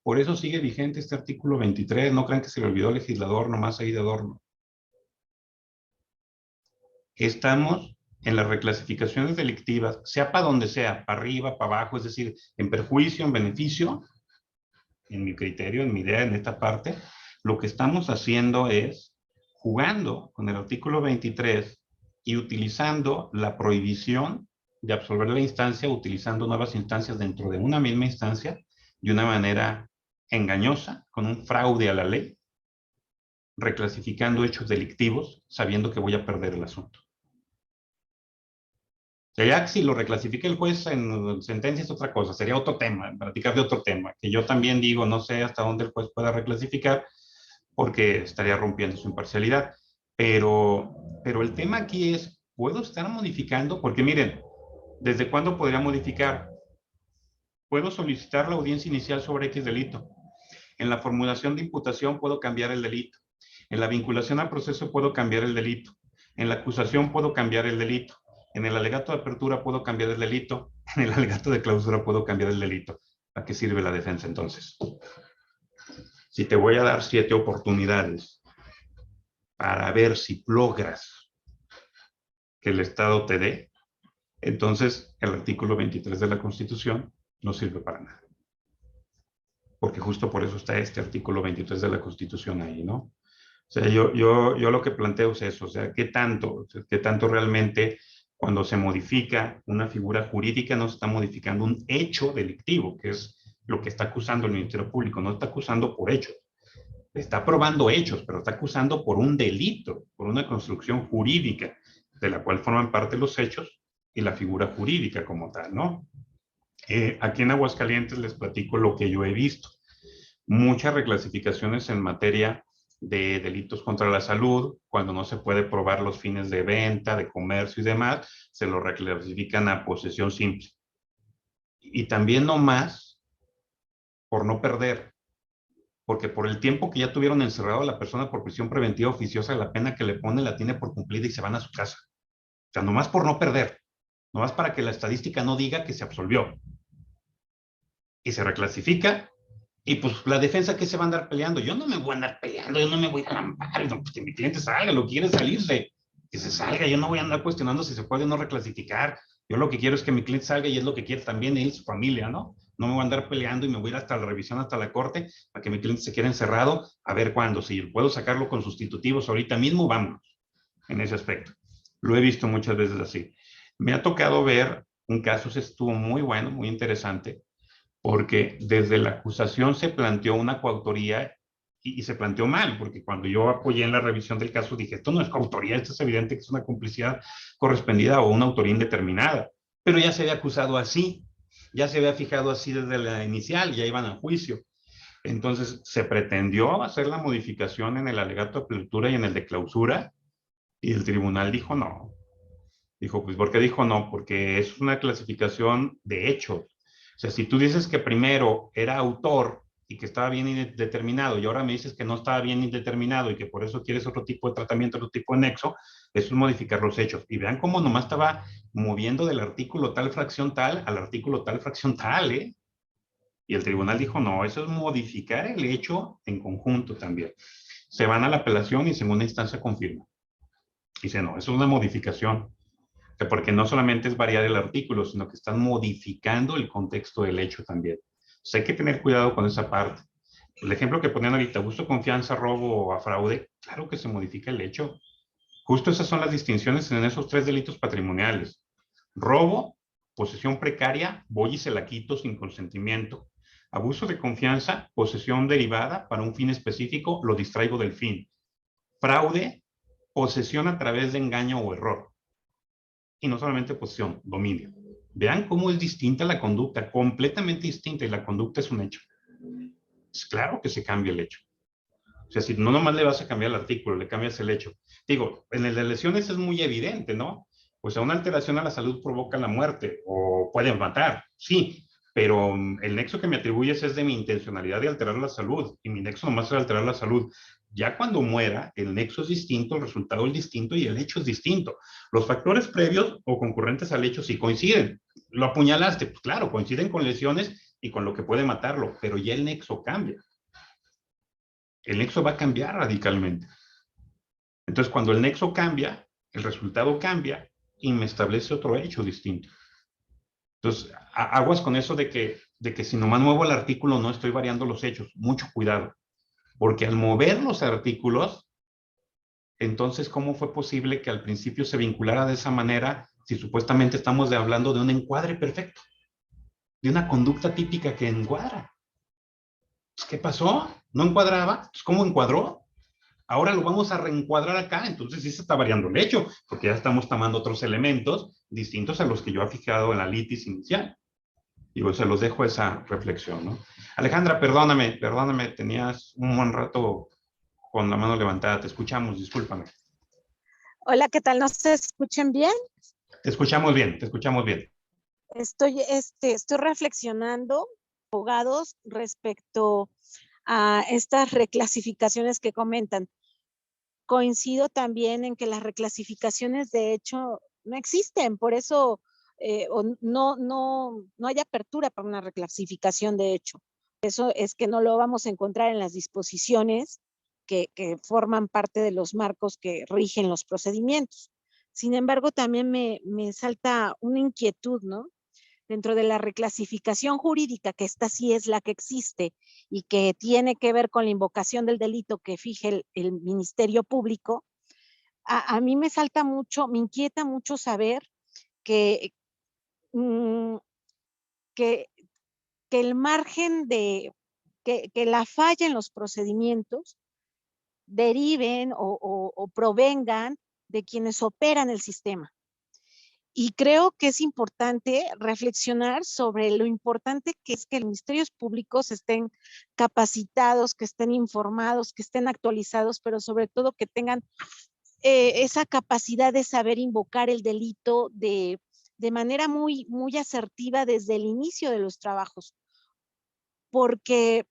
Por eso sigue vigente este artículo 23, no crean que se le olvidó al legislador nomás ahí de adorno. Estamos en las reclasificaciones delictivas, sea para donde sea, para arriba, para abajo, es decir, en perjuicio, en beneficio, en mi criterio, en mi idea, en esta parte, lo que estamos haciendo es jugando con el artículo 23 y utilizando la prohibición de absolver la instancia, utilizando nuevas instancias dentro de una misma instancia, de una manera engañosa, con un fraude a la ley, reclasificando hechos delictivos, sabiendo que voy a perder el asunto. Ya si lo reclasifica el juez en sentencia es otra cosa, sería otro tema, platicar de otro tema, que yo también digo, no sé hasta dónde el juez pueda reclasificar, porque estaría rompiendo su imparcialidad. Pero el tema aquí es, ¿puedo estar modificando? Porque miren, ¿desde cuándo podría modificar? Puedo solicitar la audiencia inicial sobre X delito. En la formulación de imputación puedo cambiar el delito. En la vinculación al proceso puedo cambiar el delito. En la acusación puedo cambiar el delito. En el alegato de apertura puedo cambiar el delito. En el alegato de clausura puedo cambiar el delito. ¿Para qué sirve la defensa entonces? Si te voy a dar 7 oportunidades para ver si logras que el Estado te dé, entonces el artículo 23 de la Constitución no sirve para nada. Porque justo por eso está este artículo 23 de la Constitución ahí, ¿no? O sea, yo lo que planteo es eso, o sea, ¿qué tanto realmente cuando se modifica una figura jurídica no se está modificando un hecho delictivo, que es lo que está acusando el Ministerio Público? No está acusando por hechos, está probando hechos, pero está acusando por un delito, por una construcción jurídica, de la cual forman parte los hechos y la figura jurídica como tal, ¿no? Aquí en Aguascalientes les platico lo que yo he visto. Muchas reclasificaciones en materia de delitos contra la salud, cuando no se puede probar los fines de venta, de comercio y demás, se lo reclasifican a posesión simple. Y también no más por no perder, porque por el tiempo que ya tuvieron encerrado a la persona por prisión preventiva oficiosa, la pena que le pone la tiene por cumplida y se van a su casa. O sea, nomás por no perder, nomás para que la estadística no diga que se absolvió. Y se reclasifica. Y pues la defensa, ¿qué se va a andar peleando? Yo no me voy a andar peleando, yo no me voy a amparar, no, pues que mi cliente salga, lo quiere salirse, que se salga, yo no voy a andar cuestionando si se puede o no reclasificar. Yo lo que quiero es que mi cliente salga y es lo que quiere también él y su familia, ¿no? No me voy a andar peleando y me voy a ir hasta la revisión, hasta la corte, para que mi cliente se quede encerrado, a ver cuándo. Si puedo sacarlo con sustitutivos ahorita mismo, vámonos, en ese aspecto. Lo he visto muchas veces así. Me ha tocado ver un caso, se estuvo muy bueno, muy interesante, porque desde la acusación se planteó una coautoría y se planteó mal, porque cuando yo apoyé en la revisión del caso dije, esto no es coautoría, esto es evidente que es una complicidad correspondida o una autoría indeterminada, pero ya se había acusado así, ya se había fijado así desde la inicial, ya iban a juicio. Entonces se pretendió hacer la modificación en el alegato de apertura y en el de clausura, y el tribunal dijo no. Dijo, pues, ¿por qué dijo no? Porque es una clasificación de hechos. O sea, si tú dices que primero era autor y que estaba bien indeterminado y ahora me dices que no estaba bien indeterminado y que por eso quieres otro tipo de tratamiento, otro tipo de nexo, eso es modificar los hechos. Y vean cómo nomás estaba moviendo del artículo tal fracción tal al artículo tal fracción tal, ¿eh? Y el tribunal dijo, no, eso es modificar el hecho en conjunto también. Se van a la apelación y segunda instancia confirma. Dice, no, eso es una modificación. Porque no solamente es variar el artículo, sino que están modificando el contexto del hecho también. O sea, hay que tener cuidado con esa parte. El ejemplo que ponían ahorita, abuso de confianza, robo a fraude, claro que se modifica el hecho. Justo esas son las distinciones en esos 3 delitos patrimoniales. Robo, posesión precaria, voy y se la quito sin consentimiento. Abuso de confianza, posesión derivada para un fin específico, lo distraigo del fin. Fraude, posesión a través de engaño o error. Y no solamente posesión, dominio. Vean cómo es distinta la conducta, completamente distinta, y la conducta es un hecho. Es claro que se cambia el hecho. O sea, si no nomás le vas a cambiar el artículo, le cambias el hecho. Digo, en el de lesiones es muy evidente, ¿no? O sea, una alteración a la salud provoca la muerte o puede matar, sí, pero el nexo que me atribuyes es de mi intencionalidad de alterar la salud y mi nexo nomás es alterar la salud. Ya cuando muera, el nexo es distinto, el resultado es distinto y el hecho es distinto. Los factores previos o concurrentes al hecho sí coinciden. Lo apuñalaste, pues claro, coinciden con lesiones y con lo que puede matarlo, pero ya el nexo cambia. El nexo va a cambiar radicalmente. Entonces, cuando el nexo cambia, el resultado cambia y me establece otro hecho distinto. Entonces, aguas con eso de que si nomás muevo el artículo no estoy variando los hechos. Mucho cuidado. Porque al mover los artículos, entonces, ¿cómo fue posible que al principio se vinculara de esa manera si supuestamente estamos hablando de un encuadre perfecto? De una conducta típica que encuadra. ¿Qué pasó? ¿No encuadraba? ¿Cómo encuadró? Ahora lo vamos a reencuadrar acá, entonces sí se está variando el hecho, porque ya estamos tomando otros elementos distintos a los que yo he fijado en la litis inicial. Y pues se los dejo esa reflexión, ¿no? Alejandra, perdóname, tenías un buen rato con la mano levantada, te escuchamos, discúlpame. Hola, ¿qué tal? ¿No se escuchen bien? Te escuchamos bien, te escuchamos bien. Estoy reflexionando, abogados, respecto a estas reclasificaciones que comentan. Coincido también en que las reclasificaciones de hecho no existen, por eso no hay apertura para una reclasificación de hecho. Eso es que no lo vamos a encontrar en las disposiciones que forman parte de los marcos que rigen los procedimientos. Sin embargo, también me salta una inquietud, ¿no? Dentro de la reclasificación jurídica, que esta sí es la que existe y que tiene que ver con la invocación del delito que fije el Ministerio Público, a mí me salta mucho, me inquieta mucho saber que el margen de, que la falla en los procedimientos deriven o provengan de quienes operan el sistema. Y creo que es importante reflexionar sobre lo importante que es que los ministerios públicos estén capacitados, que estén informados, que estén actualizados, pero sobre todo que tengan esa capacidad de saber invocar el delito de manera muy, muy asertiva desde el inicio de los trabajos. Porque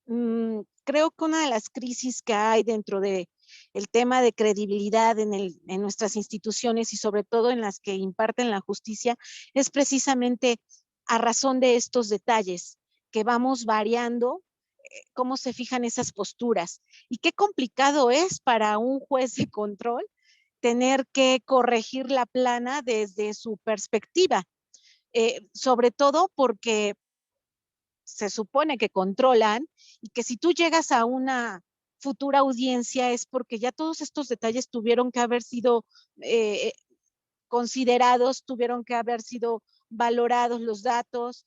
creo que una de las crisis que hay dentro de el tema de credibilidad en nuestras instituciones y sobre todo en las que imparten la justicia es precisamente a razón de estos detalles que vamos variando, cómo se fijan esas posturas y qué complicado es para un juez de control tener que corregir la plana desde su perspectiva, sobre todo porque se supone que controlan y que si tú llegas a una futura audiencia es porque ya todos estos detalles tuvieron que haber sido considerados, tuvieron que haber sido valorados los datos.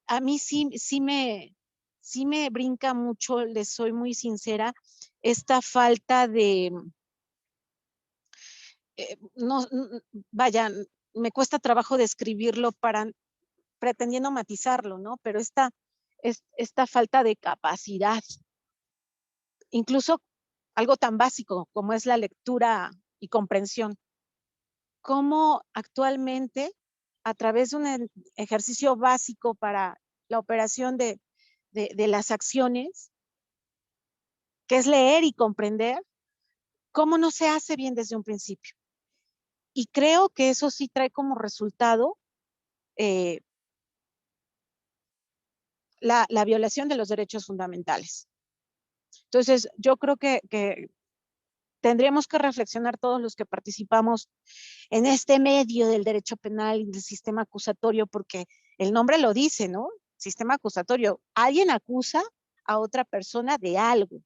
A mí sí me brinca mucho, les soy muy sincera, esta falta de, vaya, me cuesta trabajo describirlo pretendiendo matizarlo, ¿no? Pero esta falta de capacidad, incluso algo tan básico como es la lectura y comprensión. Cómo actualmente, a través de un ejercicio básico para la operación de las acciones, que es leer y comprender, cómo no se hace bien desde un principio. Y creo que eso sí trae como resultado la violación de los derechos fundamentales. Entonces, yo creo que tendríamos que reflexionar todos los que participamos en este medio del derecho penal y del sistema acusatorio, porque el nombre lo dice, ¿no? Sistema acusatorio. Alguien acusa a otra persona de algo.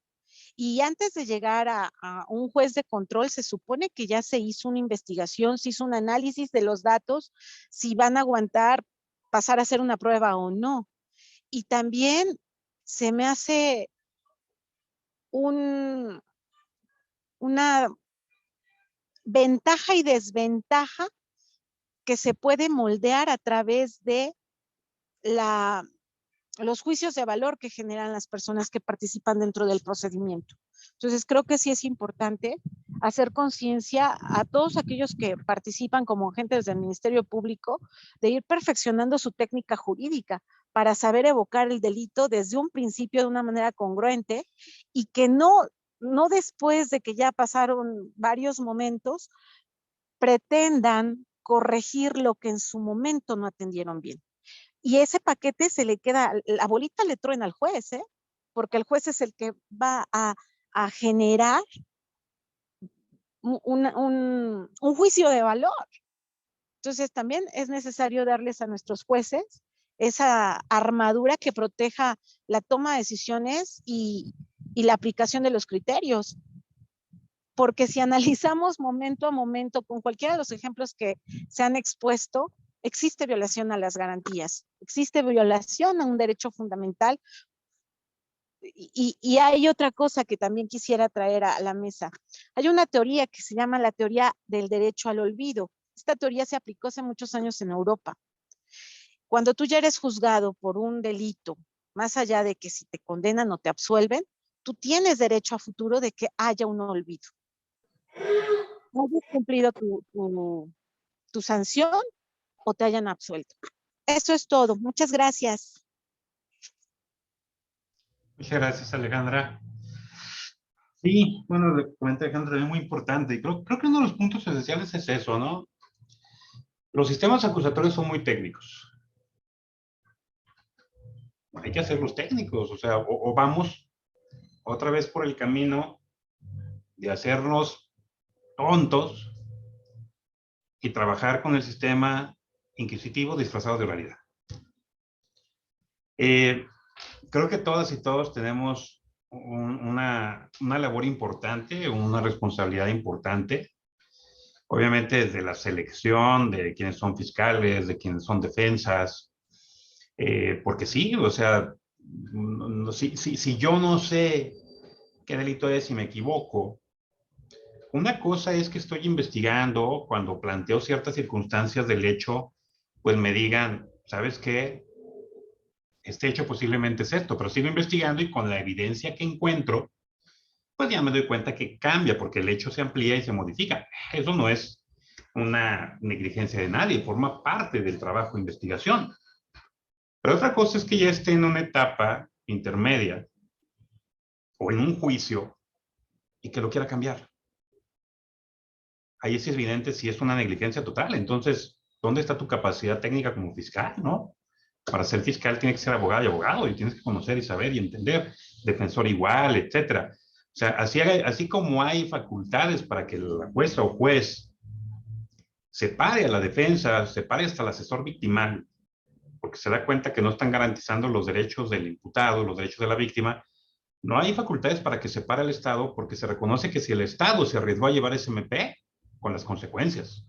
Y antes de llegar a un juez de control, se supone que ya se hizo una investigación, se hizo un análisis de los datos, si van a aguantar pasar a hacer una prueba o no. Y también se me hace una ventaja y desventaja que se puede moldear a través de los juicios de valor que generan las personas que participan dentro del procedimiento. Entonces, creo que sí es importante hacer conciencia a todos aquellos que participan como agentes del Ministerio Público de ir perfeccionando su técnica jurídica para saber evocar el delito desde un principio de una manera congruente y que no después de que ya pasaron varios momentos pretendan corregir lo que en su momento no atendieron bien. Y ese paquete se le queda, la bolita le truena al juez, porque el juez es el que va a generar un juicio de valor. Entonces también es necesario darles a nuestros jueces esa armadura que proteja la toma de decisiones y la aplicación de los criterios. Porque si analizamos momento a momento con cualquiera de los ejemplos que se han expuesto, existe violación a las garantías, existe violación a un derecho fundamental. Y hay otra cosa que también quisiera traer a la mesa. Hay una teoría que se llama la teoría del derecho al olvido. Esta teoría se aplicó hace muchos años en Europa. Cuando tú ya eres juzgado por un delito, más allá de que si te condenan o te absuelven, tú tienes derecho a futuro de que haya un olvido. No hayas cumplido tu sanción o te hayan absuelto. Eso es todo. Muchas gracias. Muchas gracias, Alejandra. Sí, bueno, lo que comenta Alejandra es muy importante. Y creo que uno de los puntos esenciales es eso, ¿no? Los sistemas acusatorios son muy técnicos. Hay que hacerlos técnicos, o sea, o vamos otra vez por el camino de hacernos tontos y trabajar con el sistema inquisitivo disfrazado de oralidad. Creo que todas y todos tenemos una labor importante, una responsabilidad importante. Obviamente desde la selección de quienes son fiscales, de quienes son defensas, porque sí, o sea, si yo no sé qué delito es y me equivoco, una cosa es que estoy investigando, cuando planteo ciertas circunstancias del hecho, pues me digan, ¿sabes qué? Este hecho posiblemente es esto, pero sigo investigando y con la evidencia que encuentro, pues ya me doy cuenta que cambia porque el hecho se amplía y se modifica. Eso no es una negligencia de nadie, forma parte del trabajo de investigación. Pero otra cosa es que ya esté en una etapa intermedia o en un juicio y que lo quiera cambiar. Ahí es evidente si es una negligencia total. Entonces, ¿dónde está tu capacidad técnica como fiscal, no? Para ser fiscal tienes que ser abogado y abogado, y tienes que conocer y saber y entender, defensor igual, etcétera. O sea, así como hay facultades para que la jueza o juez separe a la defensa, separe hasta el asesor victimal, porque se da cuenta que no están garantizando los derechos del imputado, los derechos de la víctima, no hay facultades para que separe al Estado, porque se reconoce que si el Estado se arriesgó a llevar SMP, con las consecuencias.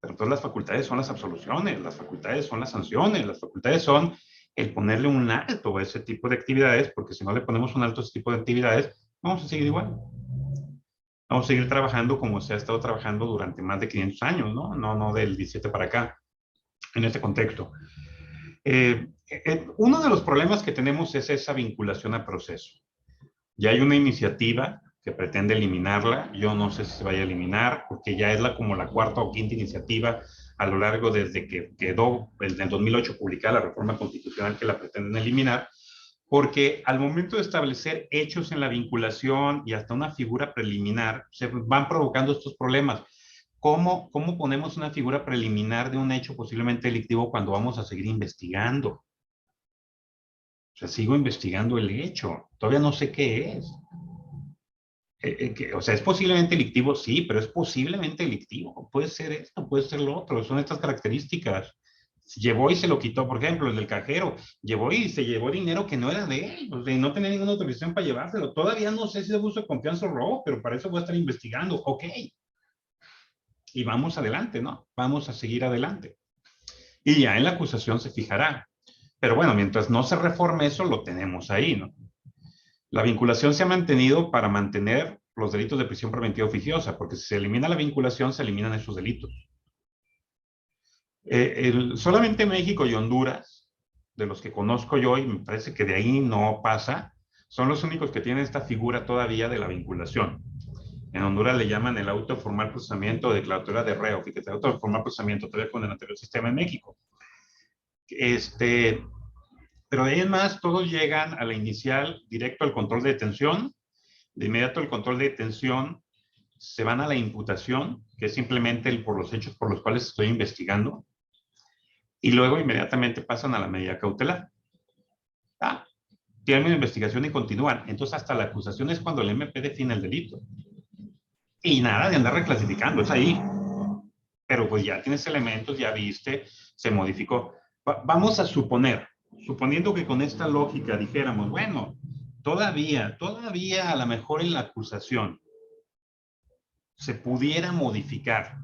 Pero entonces las facultades son las absoluciones, las facultades son las sanciones, las facultades son el ponerle un alto a ese tipo de actividades, porque si no le ponemos un alto a ese tipo de actividades, vamos a seguir igual. Vamos a seguir trabajando como se ha estado trabajando durante más de 500 años, ¿no? No del 17 para acá, en este contexto. Uno de los problemas que tenemos es esa vinculación a proceso. Ya hay una iniciativa que pretende eliminarla. Yo no sé si se vaya a eliminar, porque ya es como la cuarta o quinta iniciativa a lo largo desde que quedó en el 2008 publicada la reforma constitucional que la pretenden eliminar, porque al momento de establecer hechos en la vinculación y hasta una figura preliminar, se van provocando estos problemas. ¿Cómo ponemos una figura preliminar de un hecho posiblemente delictivo cuando vamos a seguir investigando? O sea, sigo investigando el hecho, todavía no sé qué es. O sea, ¿es posiblemente delictivo? Sí, pero es posiblemente delictivo. Puede ser esto, puede ser lo otro. Son estas características. Llevó y se lo quitó, por ejemplo, el del cajero, llevó y se llevó dinero que no era de él, o sea, no tenía ninguna autorización para llevárselo. Todavía no sé si es de abuso de confianza o robo, pero para eso voy a estar investigando. Ok. Y vamos adelante, ¿no? Vamos a seguir adelante. Y ya en la acusación se fijará. Pero bueno, mientras no se reforme eso, lo tenemos ahí, ¿no? La vinculación se ha mantenido para mantener los delitos de prisión preventiva oficiosa, porque si se elimina la vinculación, se eliminan esos delitos. Solamente México y Honduras, de los que conozco yo, y me parece que de ahí no pasa, son los únicos que tienen esta figura todavía de la vinculación. En Honduras le llaman el auto de formal procesamiento o declaratoria de reo, fíjate, auto de formal procesamiento, todavía con el anterior sistema en México. Pero de ahí en más, todos llegan a la inicial directo al control de detención. De inmediato el control de detención se van a la imputación, que es simplemente por los hechos por los cuales estoy investigando, y luego inmediatamente pasan a la medida cautelar. Tienen una investigación y continúan. Entonces hasta la acusación es cuando el MP define el delito. Y nada de andar reclasificando, es ahí. Pero pues ya tienes elementos, ya viste, se modificó. Vamos a suponer, suponiendo que con esta lógica dijéramos, bueno, todavía a lo mejor en la acusación se pudiera modificar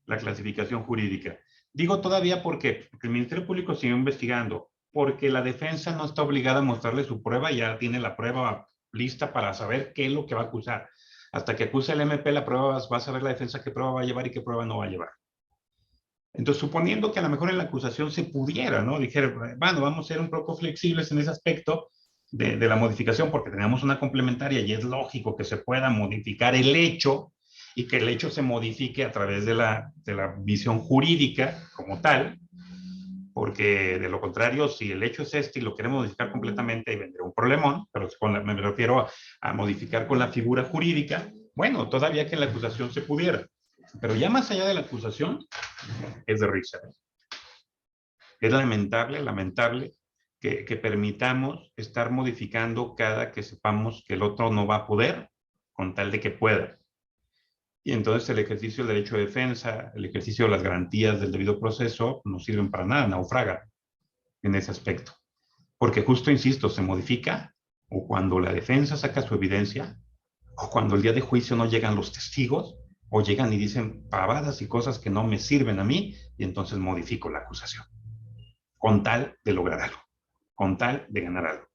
la clasificación jurídica. Digo todavía porque el Ministerio Público sigue investigando, porque la defensa no está obligada a mostrarle su prueba, ya tiene la prueba lista para saber qué es lo que va a acusar. Hasta que acuse el MP, la prueba va a saber la defensa qué prueba va a llevar y qué prueba no va a llevar. Entonces, suponiendo que a lo mejor en la acusación se pudiera, ¿no? Dijera, bueno, vamos a ser un poco flexibles en ese aspecto de la modificación, porque tenemos una complementaria y es lógico que se pueda modificar el hecho y que el hecho se modifique a través de la visión jurídica como tal, porque de lo contrario, si el hecho es este y lo queremos modificar completamente, ahí vendría un problemón, pero me refiero a modificar con la figura jurídica, bueno, todavía que en la acusación se pudiera. Pero ya más allá de la acusación, es de risa. Es lamentable que permitamos estar modificando cada que sepamos que el otro no va a poder, con tal de que pueda. Y entonces el ejercicio del derecho de defensa, el ejercicio de las garantías del debido proceso, no sirven para nada, naufraga en ese aspecto. Porque justo, insisto, se modifica o cuando la defensa saca su evidencia, o cuando el día de juicio no llegan los testigos, o llegan y dicen pavadas y cosas que no me sirven a mí, y entonces modifico la acusación. Con tal de lograr algo, con tal de ganar algo.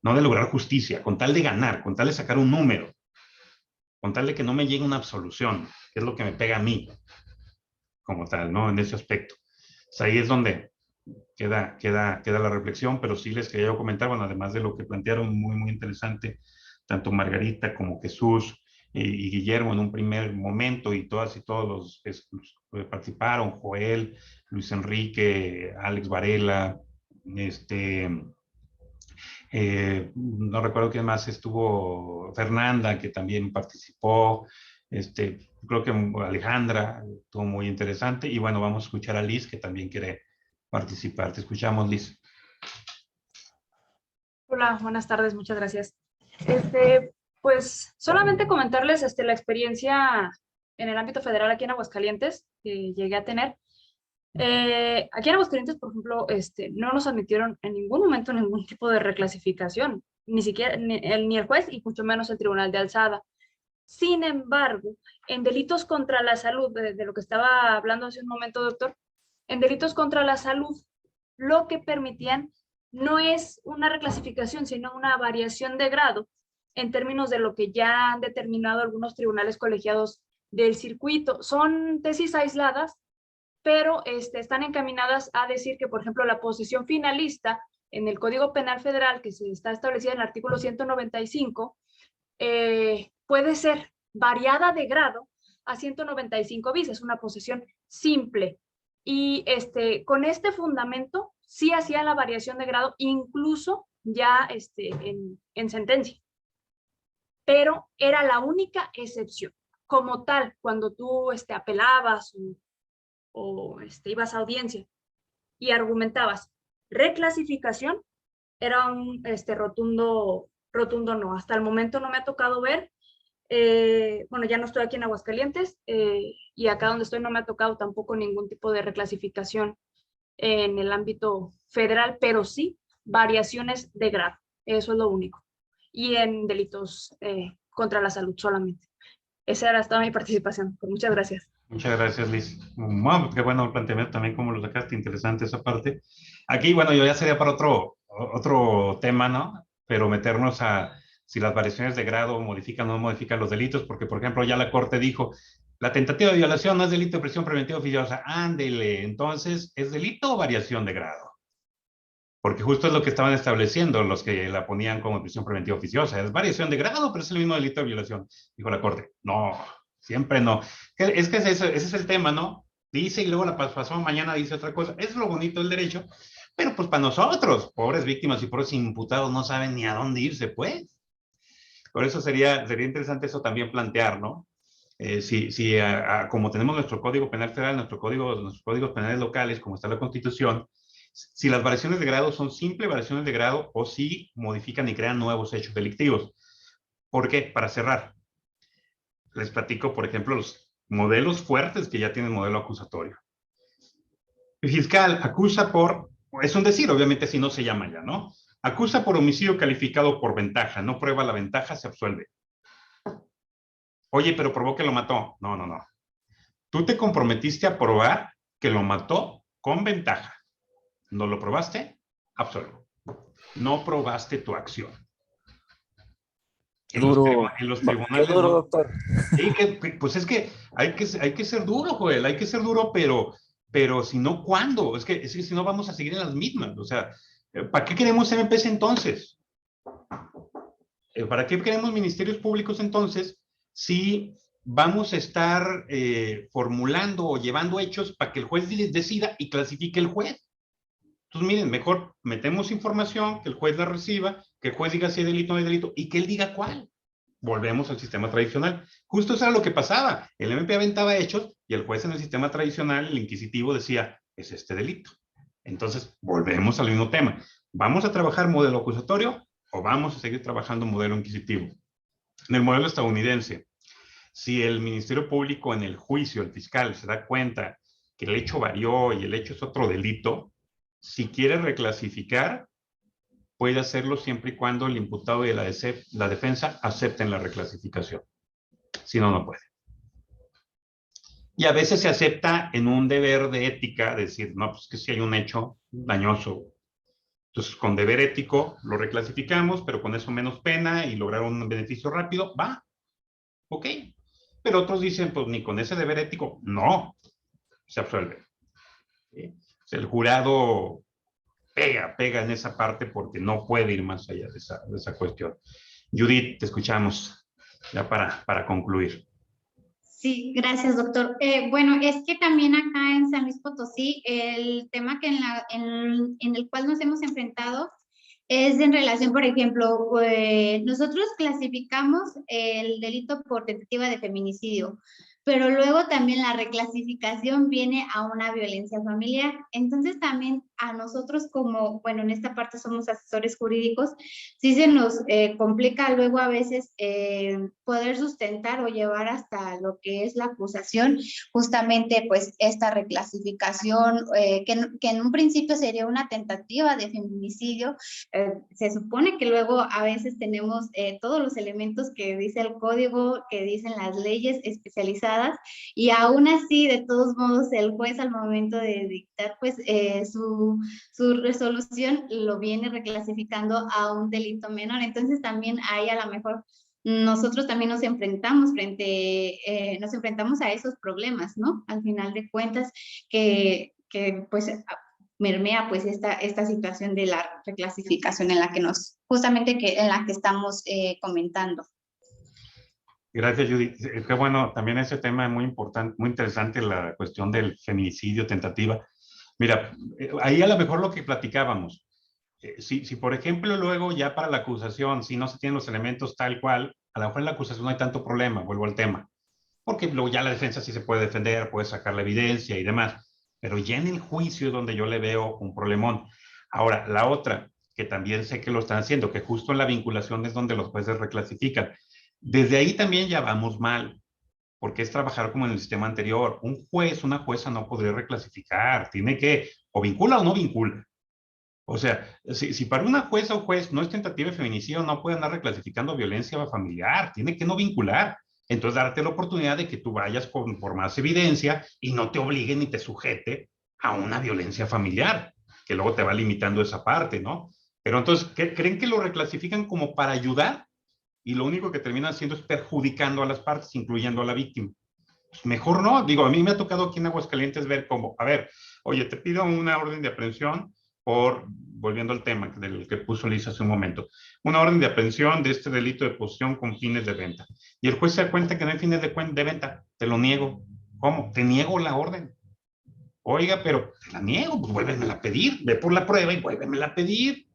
No de lograr justicia, con tal de ganar, con tal de sacar un número, con tal de que no me llegue una absolución, que es lo que me pega a mí, como tal, ¿no? En ese aspecto. Pues ahí es donde queda la reflexión, pero sí les quería comentar, bueno, además de lo que plantearon, muy interesante, tanto Margarita como Jesús y Guillermo en un primer momento, y todas y todos los que participaron, Joel, Luis Enrique, Alex Varela, no recuerdo quién más estuvo, Fernanda, que también participó, creo que Alejandra, estuvo muy interesante, y bueno, vamos a escuchar a Liz, que también quiere participar. Te escuchamos, Liz. Hola, buenas tardes, muchas gracias. Pues solamente comentarles la experiencia en el ámbito federal aquí en Aguascalientes que llegué a tener. Aquí en Aguascalientes, por ejemplo, no nos admitieron en ningún momento ningún tipo de reclasificación, ni siquiera ni el juez y mucho menos el Tribunal de Alzada. Sin embargo, en delitos contra la salud, de lo que estaba hablando hace un momento, doctor, en delitos contra la salud, lo que permitían no es una reclasificación, sino una variación de grado en términos de lo que ya han determinado algunos tribunales colegiados del circuito. Son tesis aisladas, pero están encaminadas a decir que, por ejemplo, la posición finalista en el Código Penal Federal, que se está establecida en el artículo 195, puede ser variada de grado a 195 bis, es una posición simple. Y con este fundamento sí hacía la variación de grado, incluso ya en sentencia. Pero era la única excepción. Como tal, cuando tú apelabas o ibas a audiencia y argumentabas reclasificación, era un rotundo no. Hasta el momento no me ha tocado ver Bueno, ya no estoy aquí en Aguascalientes y acá donde estoy no me ha tocado tampoco ningún tipo de reclasificación en el ámbito federal, pero sí variaciones de grado. Eso es lo único. Y en delitos contra la salud solamente. Esa era toda mi participación. Pues muchas gracias. Muchas gracias, Liz. Bueno, qué bueno el planteamiento también, como lo sacaste, interesante esa parte. Aquí, bueno, yo ya sería para otro tema, ¿no? Pero meternos a si las variaciones de grado modifican o no modifican los delitos, porque, por ejemplo, ya la Corte dijo, la tentativa de violación no es delito de prisión preventiva oficiosa. Ándele, entonces, ¿es delito o variación de grado? Porque justo es lo que estaban estableciendo los que la ponían como prisión preventiva oficiosa. Es variación de grado, pero es el mismo delito de violación. Dijo la Corte, no, siempre no. Es que ese es el tema, ¿no? Dice y luego la pasó mañana dice otra cosa. Es lo bonito del derecho, pero pues para nosotros, pobres víctimas y pobres imputados, no saben ni a dónde irse, pues. Por eso sería interesante eso también plantear, ¿no? Como tenemos nuestro Código Penal Federal, nuestros códigos penales locales, como está la Constitución, si las variaciones de grado son simples variaciones de grado o si modifican y crean nuevos hechos delictivos. ¿Por qué? Para cerrar. Les platico, por ejemplo, los modelos fuertes que ya tienen modelo acusatorio. El fiscal acusa es un decir, obviamente si no se llama ya, ¿no? Acusa por homicidio calificado por ventaja, no prueba la ventaja, se absuelve. Oye, pero probó que lo mató. No. Tú te comprometiste a probar que lo mató con ventaja. ¿No lo probaste? Absuelvo. No probaste tu acción. En los tribunales. Qué duro, doctor. Sí, pues es que hay que ser duro, Joel, hay que ser duro, pero si no, ¿cuándo? Es que si no vamos a seguir en las mismas. O sea, ¿para qué queremos MPs entonces? ¿Para qué queremos ministerios públicos entonces si vamos a estar formulando o llevando hechos para que el juez decida y clasifique el juez? Entonces, miren, mejor metemos información, que el juez la reciba, que el juez diga si hay delito o no hay delito, y que él diga cuál. Volvemos al sistema tradicional. Justo eso era lo que pasaba. El MP aventaba hechos y el juez en el sistema tradicional, el inquisitivo, decía, es este delito. Entonces, volvemos al mismo tema. ¿Vamos a trabajar modelo acusatorio o vamos a seguir trabajando modelo inquisitivo? En el modelo estadounidense, si el Ministerio Público en el juicio, el fiscal, se da cuenta que el hecho varió y el hecho es otro delito, si quiere reclasificar, puede hacerlo siempre y cuando el imputado y la defensa acepten la reclasificación. Si no, no puede. Y a veces se acepta en un deber de ética, decir, no, pues que si hay un hecho dañoso. Entonces, con deber ético lo reclasificamos, pero con eso menos pena y lograr un beneficio rápido, va. Ok. Pero otros dicen, pues ni con ese deber ético, no. Se absuelve. ¿Sí? El jurado pega en esa parte porque no puede ir más allá de esa cuestión. Judith, te escuchamos ya para concluir. Sí, gracias, doctor. Bueno, es que también acá en San Luis Potosí, el tema que en el cual nos hemos enfrentado es en relación, por ejemplo, nosotros clasificamos el delito por tentativa de feminicidio, pero luego también la reclasificación viene a una violencia familiar. Entonces también a nosotros como, bueno, en esta parte somos asesores jurídicos, sí se nos complica luego a veces poder sustentar o llevar hasta lo que es la acusación, justamente pues esta reclasificación que en un principio sería una tentativa de feminicidio. Se supone que luego a veces tenemos todos los elementos que dice el código, que dicen las leyes especializadas, y aún así, de todos modos, el juez al momento de dictar pues su resolución lo viene reclasificando a un delito menor. Entonces también ahí a lo mejor nosotros también nos enfrentamos a esos problemas, ¿no? Al final de cuentas, que pues mermea pues esta situación de la reclasificación en la que estamos comentando. Gracias, Judith. Qué bueno, también ese tema es muy importante, muy interesante, la cuestión del feminicidio, tentativa. Mira, ahí a lo mejor lo que platicábamos, si por ejemplo luego ya para la acusación, si no se tienen los elementos tal cual, a lo mejor en la acusación no hay tanto problema, vuelvo al tema, porque luego ya la defensa sí se puede defender, puede sacar la evidencia y demás, pero ya en el juicio es donde yo le veo un problemón. Ahora, la otra, que también sé que lo están haciendo, que justo en la vinculación es donde los jueces reclasifican. Desde ahí también ya vamos mal, porque es trabajar como en el sistema anterior. Un juez, una jueza no podría reclasificar, tiene que, o vincula o no vincula. O sea, si para una jueza o juez no es tentativa de feminicidio, no puede andar reclasificando violencia familiar, tiene que no vincular. Entonces, darte la oportunidad de que tú vayas por más evidencia y no te obligue ni te sujete a una violencia familiar, que luego te va limitando esa parte, ¿no? Pero entonces, ¿creen que lo reclasifican como para ayudar? Y lo único que termina haciendo es perjudicando a las partes, incluyendo a la víctima. Pues mejor no. Digo, a mí me ha tocado aquí en Aguascalientes ver cómo, a ver, oye, te pido una orden de aprehensión por, volviendo al tema del que puso Lisa hace un momento, una orden de aprehensión de este delito de posesión con fines de venta. Y el juez se da cuenta que no hay fines de venta, te lo niego. ¿Cómo? Te niego la orden. Oiga, pero te la niego, pues vuélvemela a pedir, ve por la prueba y vuélvemela a pedir.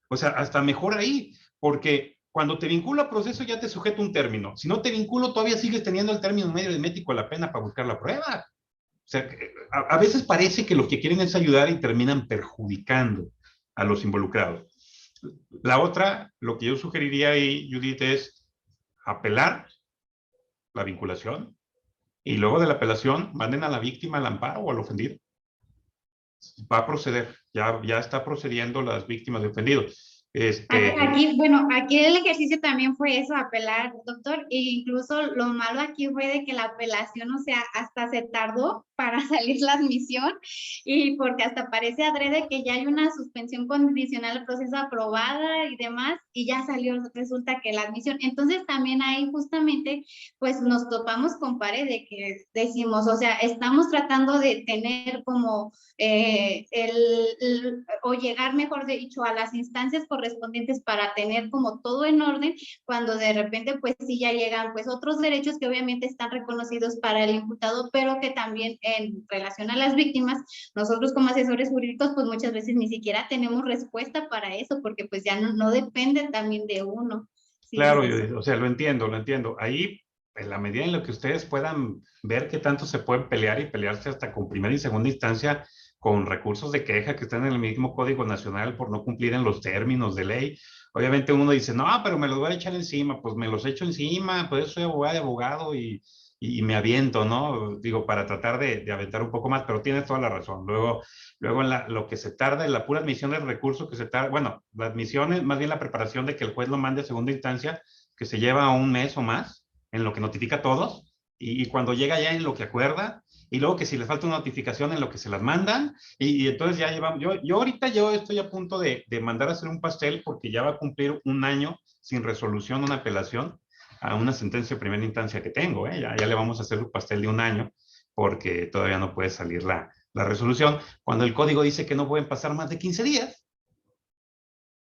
O sea, hasta mejor ahí, porque cuando te vinculo a proceso ya te sujeto un término. Si no te vinculo, todavía sigues teniendo el término medio aritmético a la pena para buscar la prueba. O sea, a veces parece que lo que quieren es ayudar y terminan perjudicando a los involucrados. La otra, lo que yo sugeriría ahí, Judith, es apelar la vinculación y luego de la apelación manden a la víctima al amparo o al ofendido. Va a proceder, ya está procediendo las víctimas de ofendidos. Aquí, bueno, aquí el ejercicio también fue eso, apelar, doctor, e incluso lo malo aquí fue de que la apelación, o sea, hasta se tardó para salir la admisión y porque hasta parece adrede que ya hay una suspensión condicional del proceso aprobada y demás y ya salió, resulta que la admisión. Entonces también ahí justamente pues nos topamos con pared de que decimos, o sea, estamos tratando de tener como o llegar, mejor dicho, a las instancias correspondientes para tener como todo en orden, cuando de repente pues sí ya llegan pues otros derechos que obviamente están reconocidos para el imputado, pero que también en relación a las víctimas, nosotros como asesores jurídicos pues muchas veces ni siquiera tenemos respuesta para eso, porque pues ya no depende también de uno. Sí, claro, es o sea, lo entiendo. Ahí, en la medida en la que ustedes puedan ver qué tanto se pueden pelear y pelearse hasta con primera y segunda instancia con recursos de queja que están en el mismo Código Nacional por no cumplir en los términos de ley. Obviamente uno dice, no, pero me los voy a echar encima, pues me los echo encima, pues soy abogado y me aviento, ¿no? Digo, para tratar de aventar un poco más, pero tienes toda la razón. Luego en lo que se tarda, en la pura admisión del recurso que se tarda, bueno, la admisión es más bien la preparación de que el juez lo mande a segunda instancia, que se lleva un mes o más, en lo que notifica a todos, y cuando llega ya en lo que acuerda, y luego que si les falta una notificación en lo que se las mandan, y entonces ya llevamos, yo ahorita estoy a punto de mandar a hacer un pastel porque ya va a cumplir un año sin resolución una apelación a una sentencia de primera instancia que tengo, ya le vamos a hacer un pastel de un año porque todavía no puede salir la resolución, cuando el código dice que no pueden pasar más de 15 días.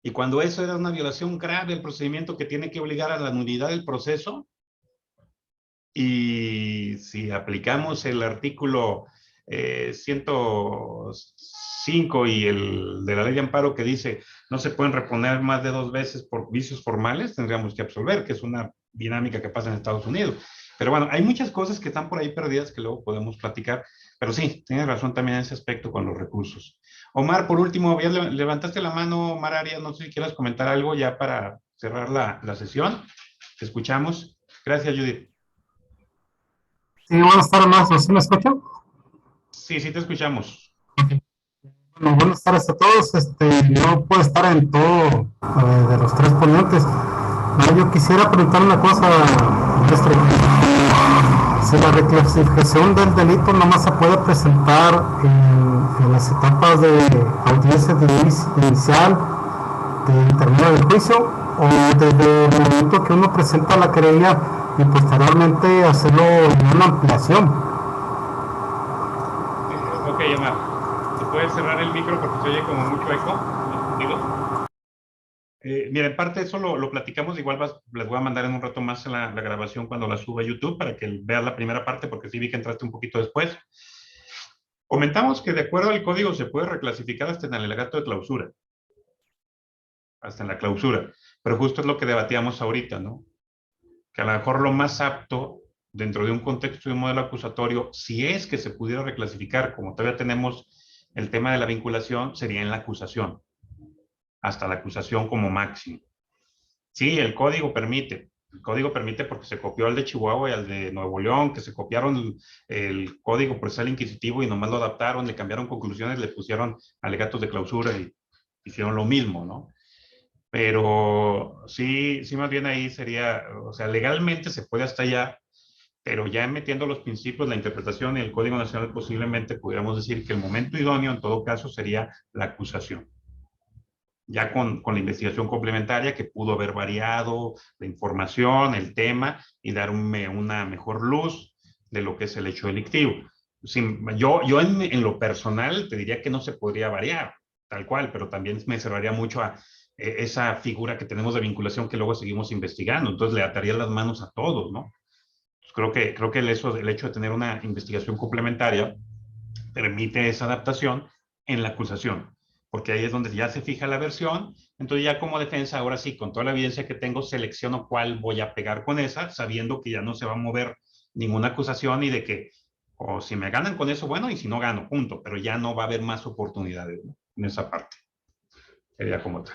Y cuando eso era una violación grave del procedimiento que tiene que obligar a la nulidad del proceso, y si aplicamos el artículo 105 y el de la ley de amparo que dice no se pueden reponer más de 2 veces por vicios formales, tendríamos que absolver, que es una dinámica que pasa en Estados Unidos. Pero bueno, hay muchas cosas que están por ahí perdidas que luego podemos platicar, pero sí, tienes razón también en ese aspecto con los recursos. Omar, por último, ya levantaste la mano, Omar Arias, no sé si quieras comentar algo ya para cerrar la sesión. Te escuchamos. Gracias, Judith. Sí, buenas tardes, maestro. ¿Sí me escuchan? Sí, te escuchamos. Bueno, buenas tardes a todos. Yo puedo estar en todo de los 3 ponentes. Yo quisiera preguntar una cosa, maestro. Si la reclasificación del delito nomás se puede presentar en las etapas de audiencia inicial, de término del juicio, o desde el momento que uno presenta la querella y posteriormente hacerlo en una ampliación. Ok, Omar, ¿te puedes cerrar el micro porque se oye como mucho eco? Mira, en parte eso lo platicamos, igual les voy a mandar en un rato más la grabación cuando la suba a YouTube para que veas la primera parte porque sí vi que entraste un poquito después. Comentamos que de acuerdo al código se puede reclasificar hasta en el alegato de clausura. Hasta en la clausura. Pero justo es lo que debatíamos ahorita, ¿no? Que a lo mejor lo más apto dentro de un contexto de un modelo acusatorio, si es que se pudiera reclasificar, como todavía tenemos el tema de la vinculación, sería en la acusación, hasta la acusación como máximo. Sí, el código permite, El código permite porque se copió al de Chihuahua y al de Nuevo León, que se copiaron el código procesal inquisitivo y nomás lo adaptaron, le cambiaron conclusiones, le pusieron alegatos de clausura y hicieron lo mismo, ¿no? Pero sí, más bien ahí sería, o sea, legalmente se puede hasta allá, pero ya metiendo los principios, la interpretación y el Código Nacional, posiblemente pudiéramos decir que el momento idóneo en todo caso sería la acusación. Ya con la investigación complementaria que pudo haber variado la información, el tema y dar una mejor luz de lo que es el hecho delictivo. Yo en lo personal te diría que no se podría variar, tal cual, pero también me cerraría mucho a esa figura que tenemos de vinculación que luego seguimos investigando. Entonces le ataría las manos a todos, ¿no? Entonces, creo que el hecho de tener una investigación complementaria permite esa adaptación en la acusación, porque ahí es donde ya se fija la versión. Entonces ya como defensa, ahora sí, con toda la evidencia que tengo, selecciono cuál voy a pegar con esa, sabiendo que ya no se va a mover ninguna acusación y de que, o si me ganan con eso, bueno, y si no gano, punto, pero ya no va a haber más oportunidades, ¿no? En esa parte. Sería como tal.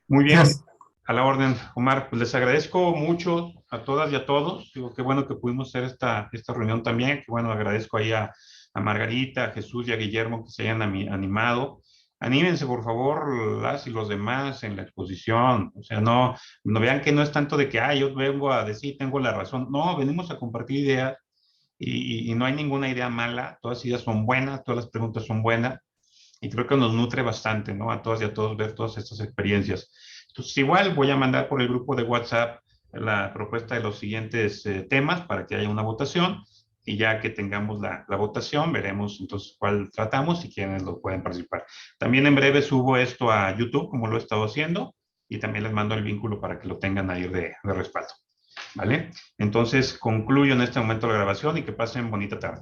Muy bien. Yes. A la orden, Omar, pues les agradezco mucho a todas y a todos. Digo, qué bueno que pudimos hacer esta reunión también. Qué bueno, agradezco ahí a Margarita, a Jesús y a Guillermo que se hayan animado. Anímense, por favor, las y los demás en la exposición. O sea, no vean que no es tanto de que, yo vengo a decir, tengo la razón. No, venimos a compartir ideas y no hay ninguna idea mala. Todas las ideas son buenas, todas las preguntas son buenas. Y creo que nos nutre bastante, ¿no? A todas y a todos ver todas estas experiencias. Entonces, igual voy a mandar por el grupo de WhatsApp la propuesta de los siguientes temas para que haya una votación. Y ya que tengamos la votación, veremos entonces cuál tratamos y quiénes lo pueden participar. También en breve subo esto a YouTube, como lo he estado haciendo, y también les mando el vínculo para que lo tengan ahí de respaldo. ¿Vale? Entonces, concluyo en este momento la grabación y que pasen bonita tarde.